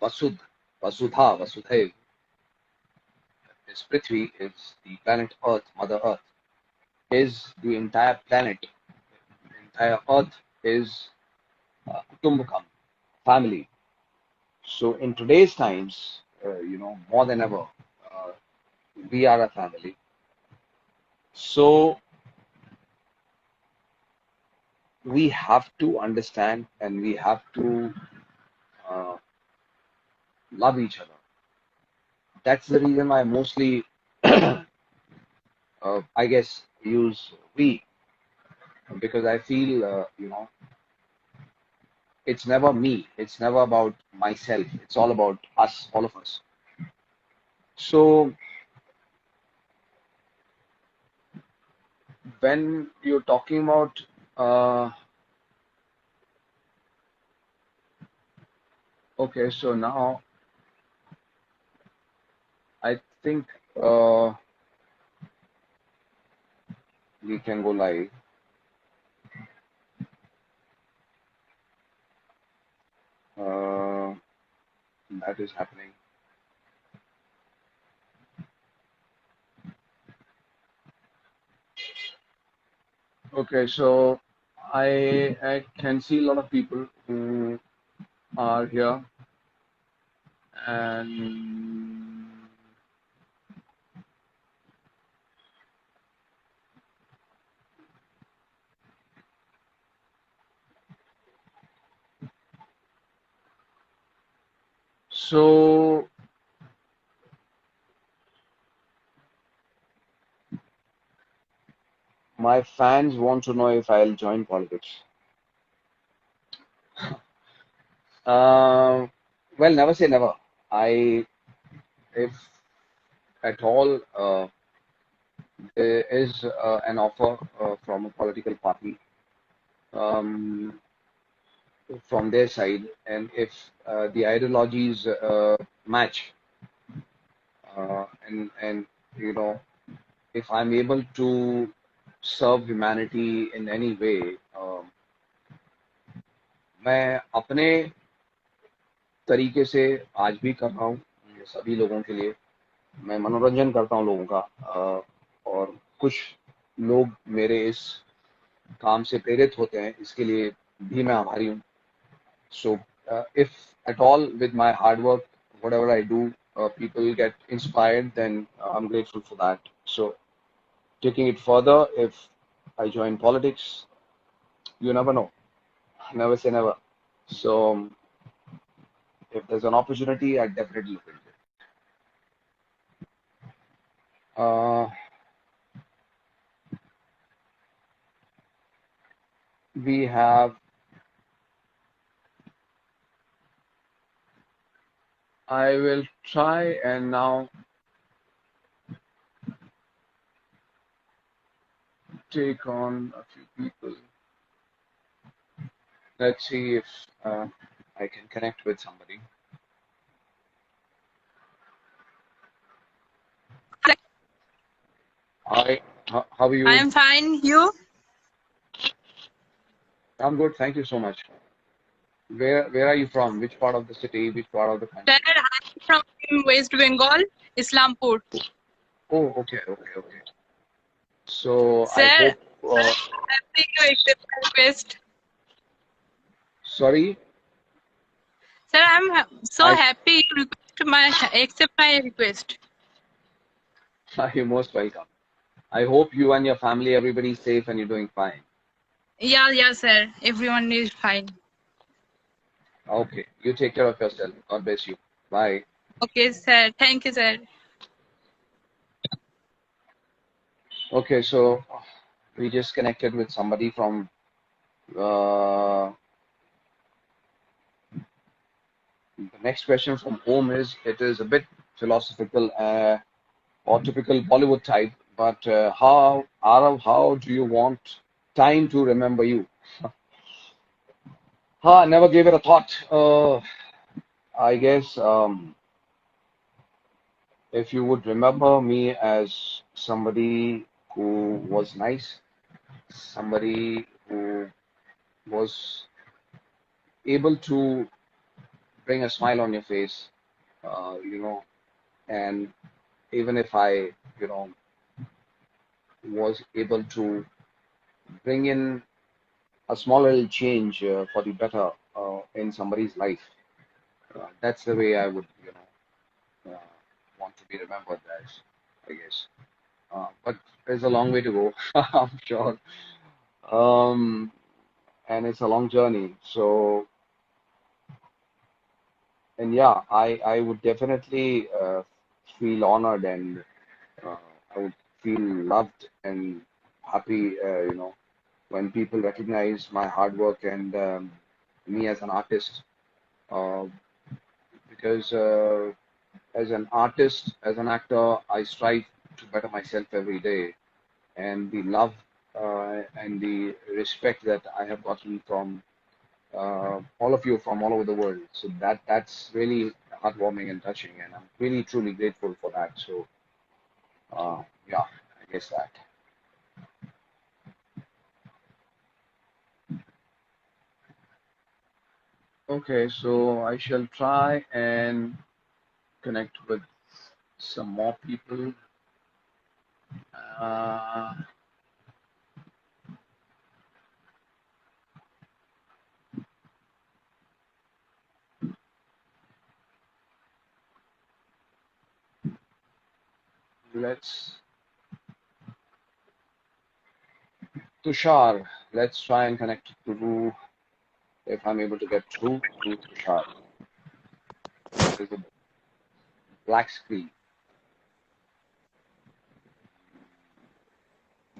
Vasudha, Vasudhaiv, is Prithvi, is the planet Earth, Mother Earth, is the entire planet, the entire Earth is Kutumbakam, family. So in today's times, more than ever, uh, we are a family. So we have to understand and we have to uh, love each other. That's the reason why I mostly, I guess, use we, because I feel, it's never me. It's never about myself. It's all about us, all of us. So when you're talking about, okay, so now I think we can go live. That is happening. Okay, so I can see a lot of people who are here, and so my fans want to know if I'll join politics. Well, never say never. If at all, there is an offer from a political party um, from their side, and if the ideologies match, and if I'm able to serve humanity in any way, मैं अपने तरीके से आज भी कर रहा हूँ सभी लोगों के लिए. मैं मनोरंजन करता हूँ लोगों का, और कुछ लोग मेरे इस काम से प्रेरित होते हैं, इसके लिए भी मैं आभारी हूँ. So if at all with my hard work, whatever I do, people get inspired, then I'm grateful for that. So taking it further, if I join politics, you never know. Never say never. So if there's an opportunity, I'd definitely look into it. We have, I will try and now take on a few people. Let's see if I can connect with somebody. Hi, how are you? I am fine. You? I'm good, thank you so much. Where are you from? Which part of the city? Which part of the country? Sir, I am from West Bengal, Islampur. Oh, okay. So I Sir, hope. I think you accept my request. Sorry, Sir, I am so I happy you accept my request. you're most welcome. I hope you and your family, everybody's safe and you're doing fine. Yeah, sir. Everyone is fine. Okay, you take care of yourself. God bless you. Bye. Okay, sir. Thank you, sir. Okay, so We just connected with somebody from the next question from home is, it is a bit philosophical or typical Bollywood type, but how, Arav, how do you want time to remember you? I never gave it a thought. I guess if you would remember me as somebody who was nice, somebody who was able to bring a smile on your face, you know, and even if I, you know, was able to bring in a small little change for the better in somebody's life, that's the way I would, want to be remembered as, I guess. But there's a long way to go, I'm sure. Um, and it's a long journey. So, and yeah, I would definitely feel honored and uh, I would feel loved and happy, when people recognize my hard work and me as an artist. Uh, because as an artist, as an actor, I strive to better myself every day. And the love and the respect that I have gotten from all of you from all over the world. So that's really heartwarming and touching, and I'm really truly grateful for that. So yeah, I guess that. Okay, so I shall try and connect with some more people. Uh, let's Tushar. Let's try and connect to if I'm able to get through to Tushar. There's a black screen,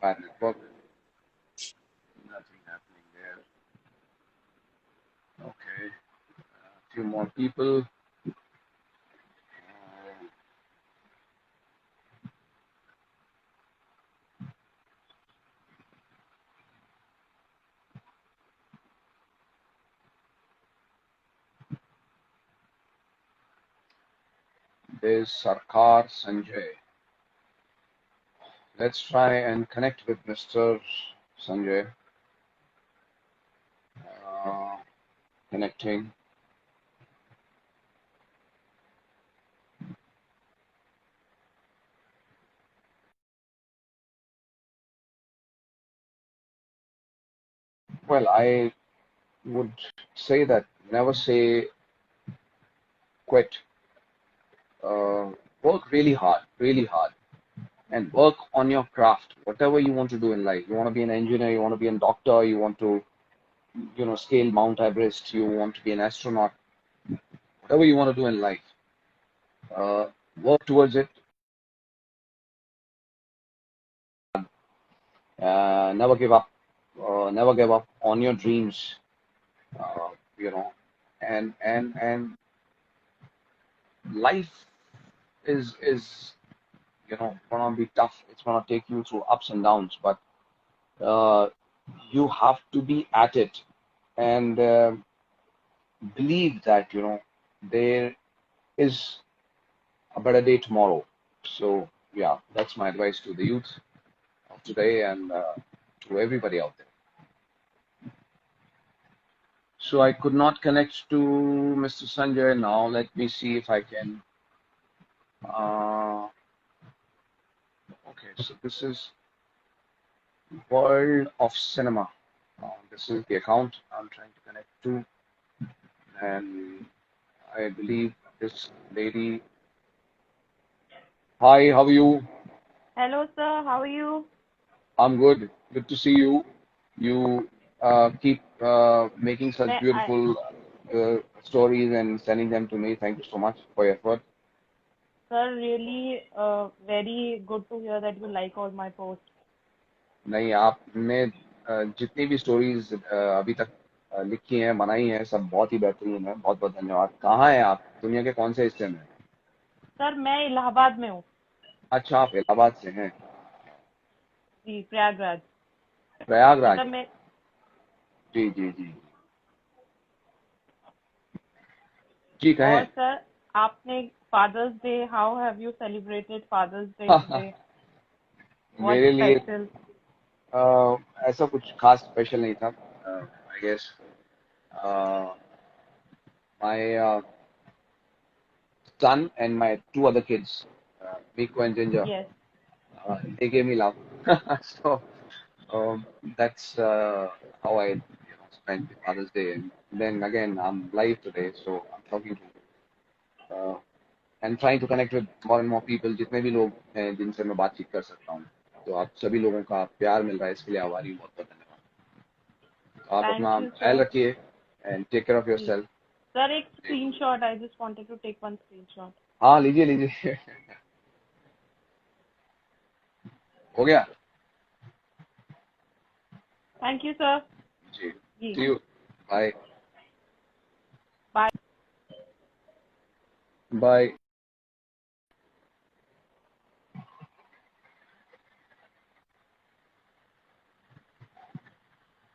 bad network, nothing happening there. Okay, a few more people. There's Sarkar Sanjay. Let's try and connect with Mr. Sanjay. Uh, Connecting. Well, I would say that never say quit. Uh, Work really hard, and work on your craft. Whatever you want to do in life, you want to be an engineer, you want to be a doctor, you want to, scale Mount Everest, you want to be an astronaut. Whatever you want to do in life, uh, work towards it. Never give up. Never give up on your dreams. Uh, you know, and life is gonna be tough. It's gonna take you through ups and downs, but uh, you have to be at it and believe that there is a better day tomorrow. So yeah, that's my advice to the youth of today and to everybody out there. So I could not connect to Mr. Sanjay now. Let me see if I can. Uh, okay, so this is World of Cinema. This is the account I'm trying to connect to, and I believe this lady. Hi, how are you? Hello, sir. How are you? I'm good. Good to see you. You keep making such I, beautiful stories and sending them to me. Thank you so much for your effort. sir, really very good to hear that you like all my posts. नहीं, आपने जितनी भी stories अभी तक लिखी हैं, बनाई हैं, सब बहुत ही बेहतरीन है। बहुत बहुत धन्यवाद। कहाँ हैं आप, दुनिया के कौन से हिस्से में? सर मैं इलाहाबाद में हूँ। अच्छा, आप इलाहाबाद से हैं। जी, प्रयागराज। प्रयागराज। मतलब मैं। जी जी जी। जी और कहें। सर, आपने father's day, how have you celebrated father's day today? What मेरे लिए स्पेशल? ऐसा कुछ खास स्पेशल नहीं था। I guess my son and my two other kids, Miko and Ginger, yes. they gave me love. So that's how I spent Father's Day. And then again, I'm live today, so I'm talking to and trying to connect with more and more people. जितने भी लोग हैं जिनसे मैं बातचीत कर सकता हूँ, तो आप सभी लोगों का प्यार मिल रहा है, इसके लिए आभारी हूँ। बहुत बहुत धन्यवाद। तो आप अपना थैंक यू ख्याल सर। रखिए and take care of जी yourself. सर, एक screenshot, I just wanted to take one screenshot. हाँ, लीजिए लीजिए। हो गया। Thank you sir. जी। जी, See you. Bye. Bye. Bye.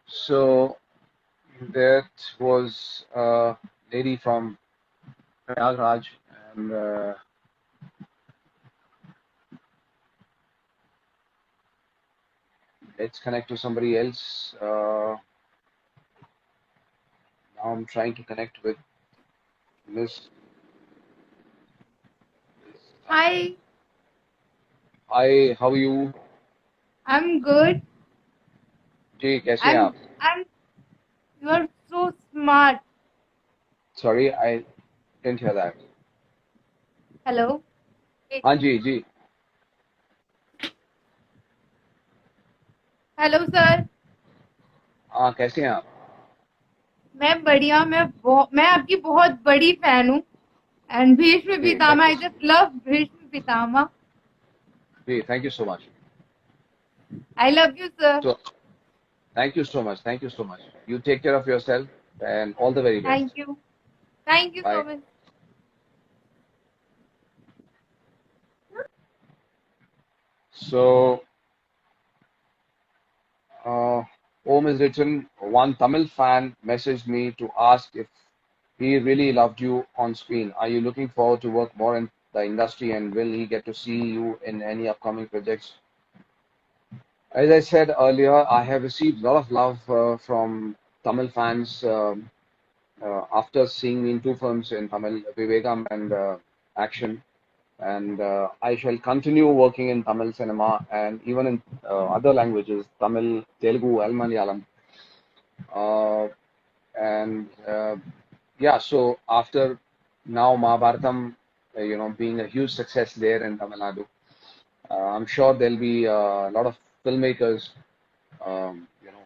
So that was a lady from Prayagraj, and let's connect to somebody else. Now I'm trying to connect with Miss. Hi, Hi, how are you? I'm good. जी, कैसे हैं I'm आप? I'm you're so smart. Sorry, I didn't hear that. Hello. हाँ जी जी। Hello sir. हाँ, कैसे हैं आप? मैं बढ़िया। मैं आपकी बहुत बड़ी फैन हूँ। And Bhishma ji, Pitamah, thank I you. Just love Bhishma Pitamah. Ji, thank you so much. I love you sir. So, thank you so much. Thank you so much. You take care of yourself and all the very best. Thank you. Thank you so Bye. Much. So, Om is written, one Tamil fan messaged me to ask if he really loved you on screen. Are you looking forward to work more in the industry and will he get to see you in any upcoming projects? As I said earlier, I have received a lot of love from Tamil fans after seeing me in two films in Tamil, Vivegam and Action. And I shall continue working in Tamil cinema and even in other languages, Tamil, Telugu, and Malayalam. Uh, and yeah, so after now Mahabharatam, being a huge success there in Tamil Nadu, I'm sure there'll be a lot of filmmakers,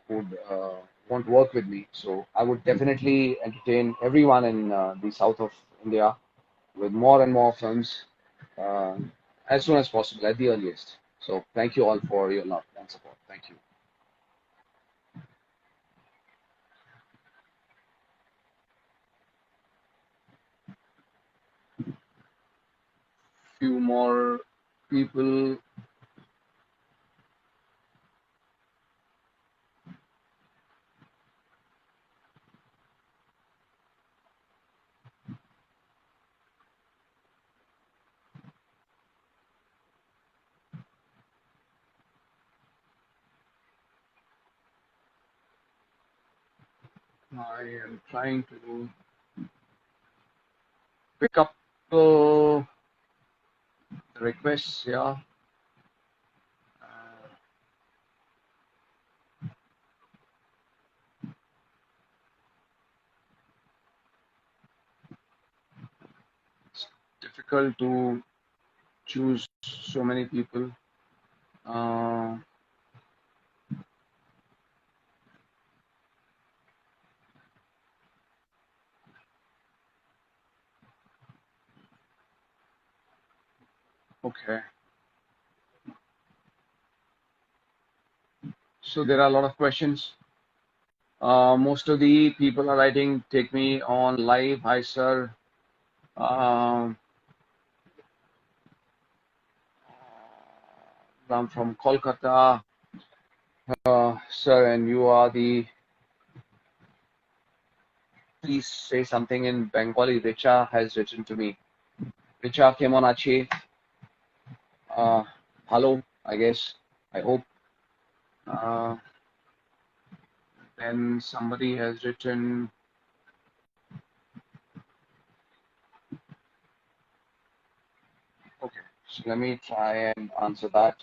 who'd want to work with me. So I would definitely entertain everyone in the south of India with more and more films uh, as soon as possible, at the earliest. So thank you all for your love and support. Thank you. Few more people. I am trying to pick up the requests. Yeah. Uh, it's difficult to choose so many people. Uh, okay. So there are a lot of questions. Most of the people are writing, take me on live. Hi, sir. Um, I'm from Kolkata. Sir, and you are the, please say something in Bengali. Richa has written to me. Richa, kemon achi? Hello, I guess. I hope. Uh, then somebody has written, okay, so let me try and answer that.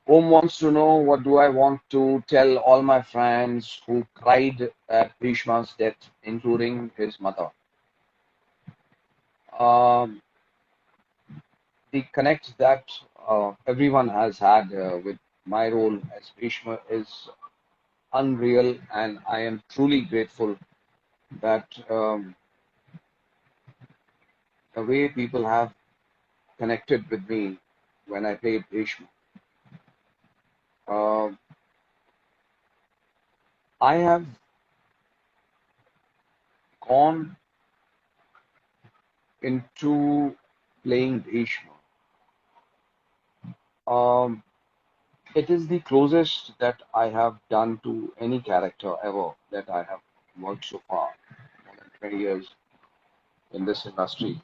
Om wants to know, what do I want to tell all my friends who cried at Bhishma's death, including his mother. Um, the connect that everyone has had with my role as Bhishma is unreal, and I am truly grateful that the way people have connected with me when I played Bhishma. I have gone into playing Bhishma. It is the closest that I have done to any character ever that I have worked so far, more than 20 years in this industry.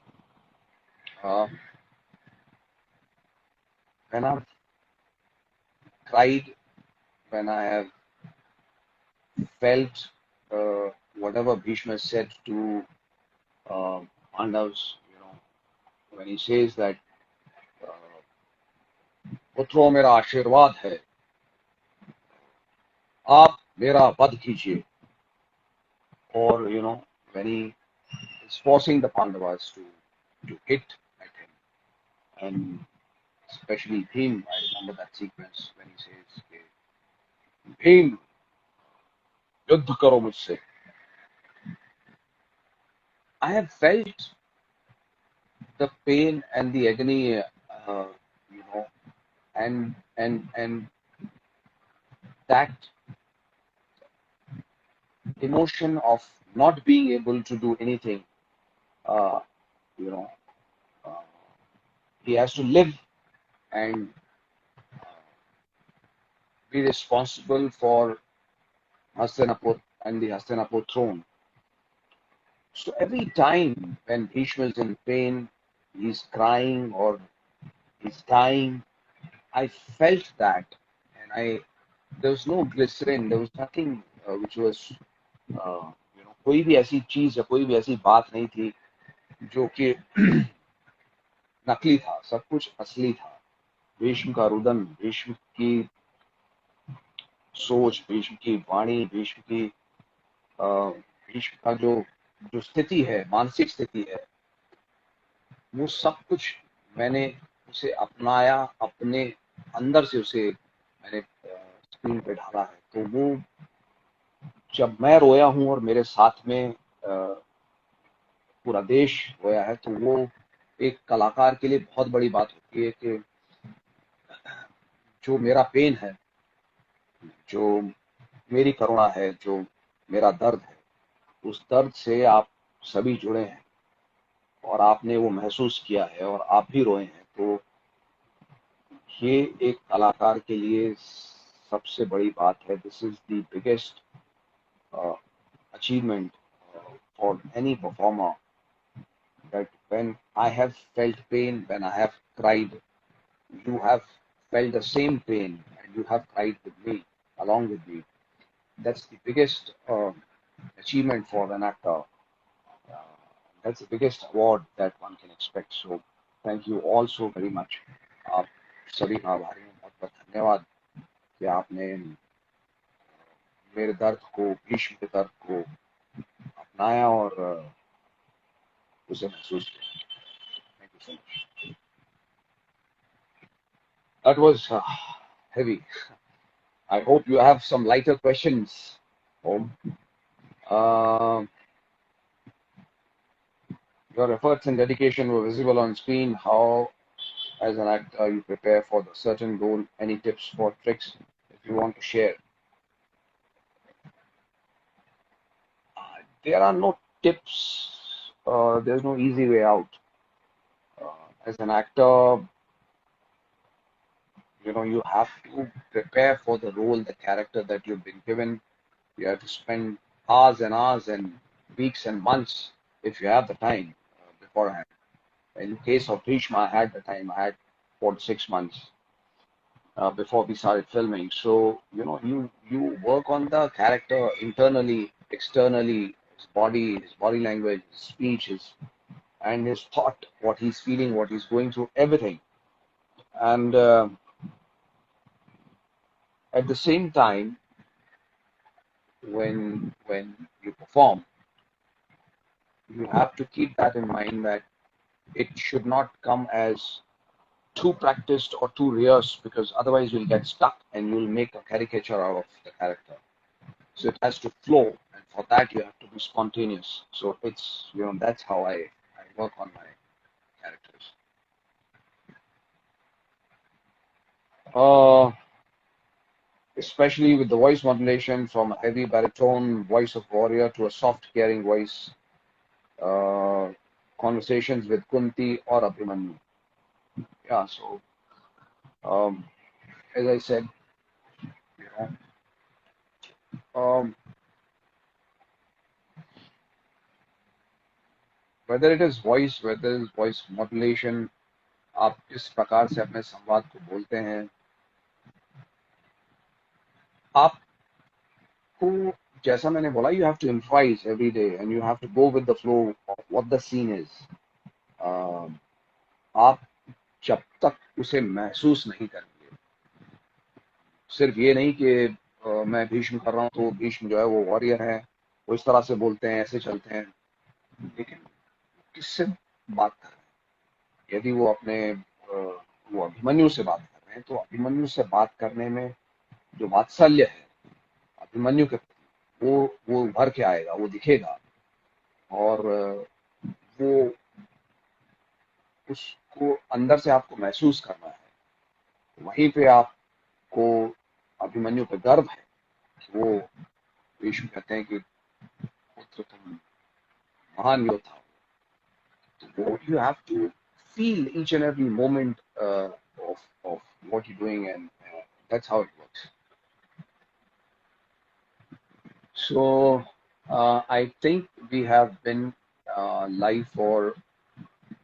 Uh, when I've cried, when I have felt whatever Bhishma said to Pandavas, when he says that पुत्रों मेरा आशीर्वाद है, आप मेरा वध कीजिए, or when he is forcing the Pandavas to hit at him, and especially Bhim, I remember that sequence when he says, Bhim, युद्ध करो मुझसे. I have felt the pain and the agony, you know, and that emotion of not being able to do anything. Uh, you know, uh, he has to live and be responsible for Hastinapur and the Hastinapur throne. So every time when Bhishma is in pain, he's crying or he's dying, I felt that, and there was no glycerin, there was nothing which was कोई भी ऐसी चीज या कोई भी ऐसी बात नहीं थी जो कि नकली था, सब कुछ असली था. भीष्म का रुदन, भीष्म की सोच, भीष्म की वाणी, भीष्म का जो स्थिति है, मानसिक स्थिति है, वो सब कुछ मैंने उसे अपनाया, अपने अंदर से उसे मैंने स्क्रीन पे ढाला है. तो वो जब मैं रोया हूं और मेरे साथ में पूरा देश रोया है, तो वो एक कलाकार के लिए बहुत बड़ी बात होती है कि जो मेरा पेन है, जो मेरी करुणा है, जो मेरा दर्द है, उस दर्द से आप सभी जुड़े हैं और आपने वो महसूस किया है और आप भी रोए हैं. तो ये एक कलाकार के लिए सबसे बड़ी बात है. This is the biggest achievement for any performer, that when I have felt pain, when I have cried, you have felt the same pain and you have cried with me, along with me. That's the biggest achievement for an actor. That's the biggest award that one can expect. So thank you all so very much. आप सभी का आभारी हूँ, बहुत बहुत धन्यवाद कि आपने मेरे दर्द को, भीष्म के दर्द को अपनाया और उसे महसूस किया. Thank you so much. That was heavy. I hope you have some lighter questions, Om. Your efforts and dedication were visible on screen. How, as an actor, you prepare for the certain role? Any tips or tricks if you want to share? There are no tips. There's no easy way out. As an actor, you have to prepare for the role, the character that you've been given. You have to spend hours and hours and weeks and months if you have the time beforehand. In the case of Bhisma, I had the time. I had 4 to 6 months before we started filming. So you work on the character internally, externally, his body language, his speech, and his thought, what he's feeling, what he's going through, everything. And at the same time, when you perform, you have to keep that in mind that it should not come as too practiced or too rehearsed, because otherwise you'll get stuck and you'll make a caricature out of the character. So it has to flow, and for that you have to be spontaneous. So it's that's how I work on my characters. Especially with the voice modulation from a heavy baritone voice of warrior to a soft, caring voice. Conversations with Kunti or Abhimanyu. Yeah, so as I said, you know, whether it is voice, whether it is voice modulation, आप किस प्रकार से अपने संवाद को बोलते हैं, आपको जैसा मैंने बोला, you have to improvise every day and you have to go with the flow of what the scene is. आप जब तक उसे महसूस नहीं करेंगे, सिर्फ ये नहीं कि मैं भीष्म कर रहा हूँ तो भीष्म जो है वो वॉरियर है, वो इस तरह से बोलते हैं, ऐसे चलते हैं, लेकिन किससे बात कर रहे हैं? यदि वो अपने वो अभिमन्यु से बात कर रहे हैं, तो अभिमन्यु से बात करने में जो वात्सल्य है अभिमन्यु के प्रति, वो उभर के आएगा, वो दिखेगा, और वो उसको अंदर से आपको महसूस करना है. वहीं पे आपको अभिमन्यु पे गर्व है. वो भीष्म कहते हैं कि पुत्र तुम महान योद्धा हो. तो you have to feel each and every moment of what you're doing, and that's how it works. So I think we have been live for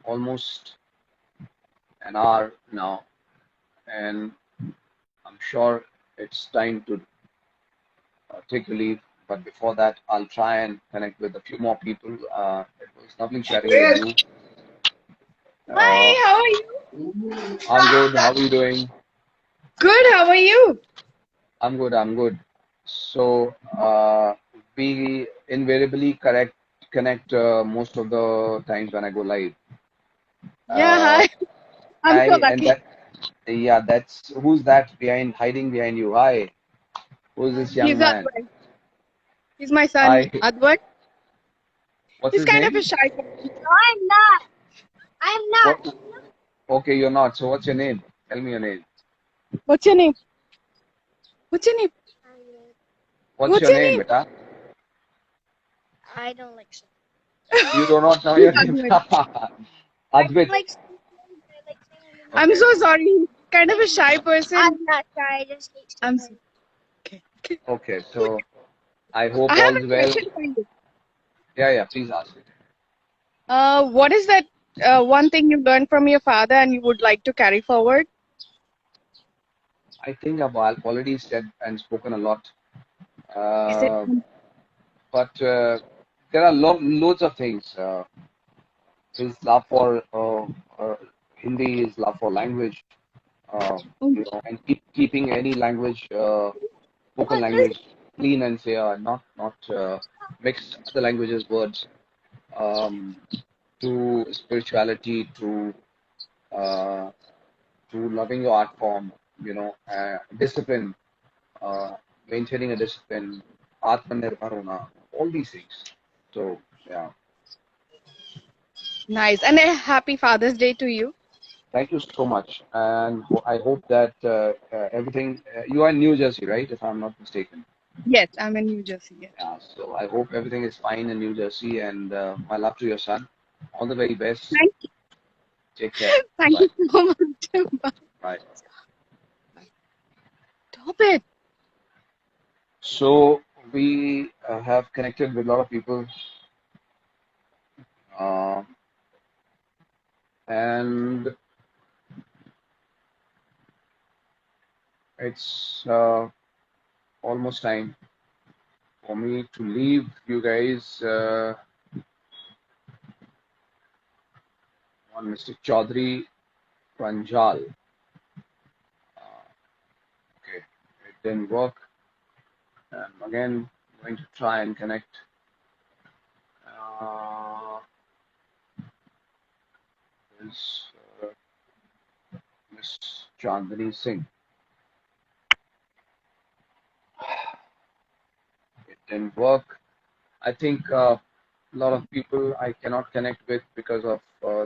almost an hour now, and I'm sure it's time to take a leave. But before that, I'll try and connect with a few more people. It was lovely chatting with you. Hi, how are you? I'm good. How are you doing? Good, how are you? I'm good. I'm good. So we invariably connect most of the times when I go live. Yeah, hi. I'm so lucky. That's who's that hiding behind you? Hi, who's this young He's man? Advait. He's my son, Hi. Advait. What's He's his kind name? of a shy person. No, I'm not. I'm not. What? Okay, you're not. So what's your name? Tell me your name. What's your name? What's your name? What's your name, name? beta? I don't like singing. You do not know your name. Advait. I'm so sorry. He's kind of a shy person. I'm not shy. I just hate I'm singing. Okay, so I hope I have all's a well. question for you. Yeah, please ask it. What is that one thing you learned from your father and you would like to carry forward? I think I've already said and spoken a lot. Is it? But there are loads of things. His love for Hindi, his love for language, and keeping any language, spoken language, clean and fair, not mixed other languages, words, to spirituality, to loving your art form, discipline, maintaining a discipline, Atmanirbhar hona, all these things. So yeah. Nice. And a happy Father's Day to you. Thank you so much, and I hope that everything. You are in New Jersey, right? If I'm not mistaken. Yes, I'm in New Jersey. Yes. Yeah. So I hope everything is fine in New Jersey, and my love to your son. All the very best. Thank you. Take care. Thank Bye. you so much. Bye. Bye. Stop it. So we have connected with a lot of people, uh, and it's almost time for me to leave you guys. On Mr. Chaudhary Pranjal. Okay, it didn't work. I'm again going to try and connect this Miss Chandani Singh. It didn't work. I think a lot of people I cannot connect with because of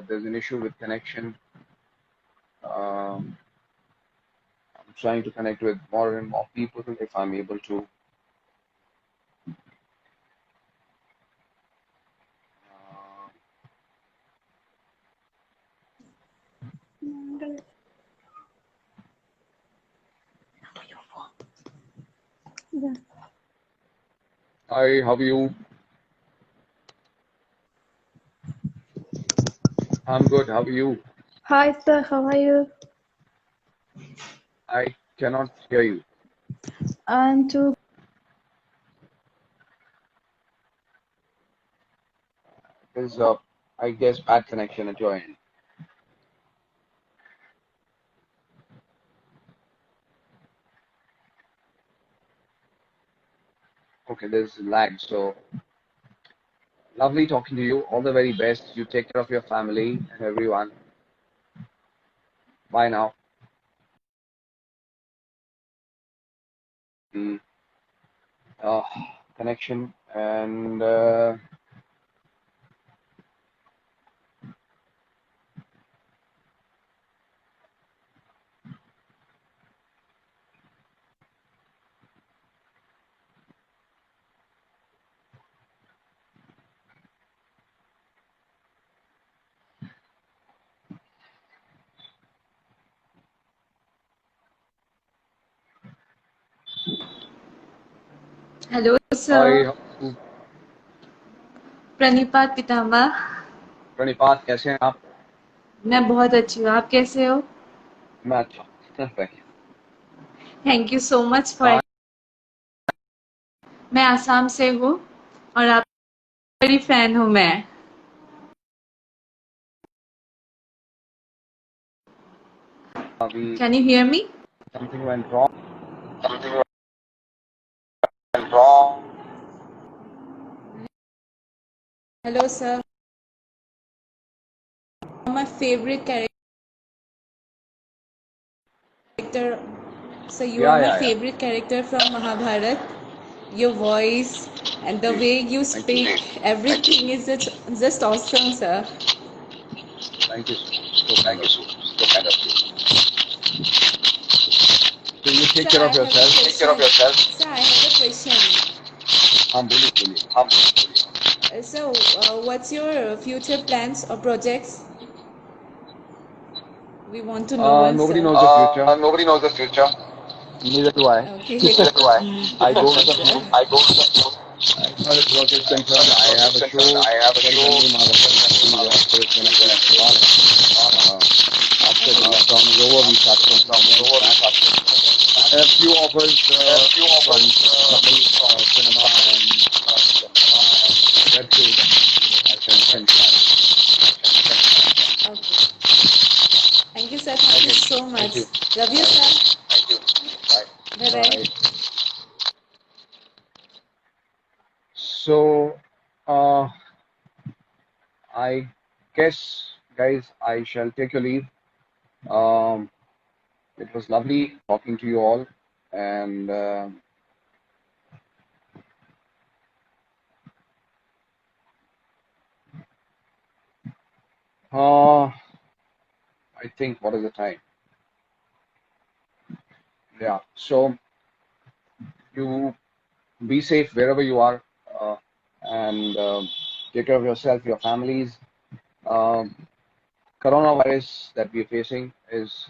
there's an issue with connection. I'm trying to connect with more and more people if I'm able to. Hi, how are you? I'm good. How are you? Hi sir, how are you? I cannot hear you. I'm too. There's I guess, bad connection at your end. Okay, there's lag. So lovely talking to you. All the very best. You take care of your family and everyone. Bye now. The uh, connection and hello hi, sir, प्रणिपात पिताम्बा। प्रणिपात कैसे हैं आप? मैं बहुत अच्छी हूँ, आप कैसे हो? मैं अच्छा हूँ। Thank you. Thank you so much for. कहाँ मैं आसाम से हूँ और आप बड़ी फैन हूँ मैं। अभी can you hear me? something went wrong. Hello sir, my favorite character. So you are Yeah, my yeah, yeah. favorite character from Mahabharat. Your voice and the way you Thank you. speak, everything is just awesome, sir. Thank you so much. So kind of you. So kind of you. So you take Sir, care I of have a yourself. question. Sir, I have a question. हाँ बोलिए बोलिए. So, what's your future plans or projects? We want to know, Nobody sir. knows the future. Nobody knows the future. Neither do I. Okay. Neither do I. I go with Okay, the sir. flow. I go to the school. As far as work is As far concerned, as I work have is a concerned, show I have a very show जल्दी very Maharashtra जल्दी where Mahabharat it's going to be where on. After the lockdown is over, we start working again back. I have few offers I have few from offers Tamil from cinema and web series. I can try. Okay. Thank you, sir. Thank you Okay, so thank much. you. Love you, sir. Thank you. Bye. Bye bye. Bye. So, uh, I guess, guys, I shall take your leave. Um, it was lovely talking to you all, and I think, what is the time? Yeah. So you be safe wherever you are, and take care of yourself, your families. Um, Coronavirus that we're facing is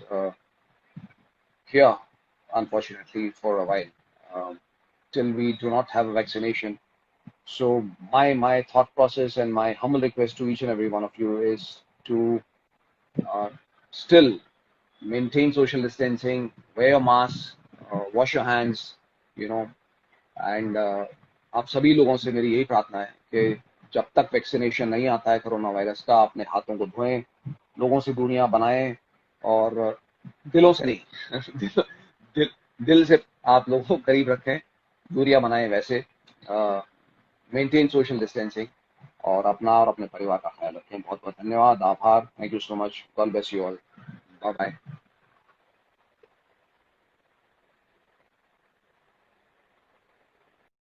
here, unfortunately, for a while, till we do not have a vaccination. So my thought process and my humble request to each and every one of you is to uh, still maintain social distancing, wear your mask, wash your hands, you know, and आप सभी लोगों से मेरी यही प्रार्थना है कि जब तक वैक्सीनेशन नहीं आता है कोरोना वायरस का, अपने हाथों को धोएं, लोगों से दूरियां बनाएं, और दिलों से नहीं दिल, दिल, दिल से आप लोगों को करीब रखें, दूरियां बनाएं, वैसे मेंटेन सोशल डिस्टेंसिंग, और अपना और अपने परिवार का ख्याल रखें। बहुत बहुत धन्यवाद, आभार, thank you so much, God bless you all, bye bye.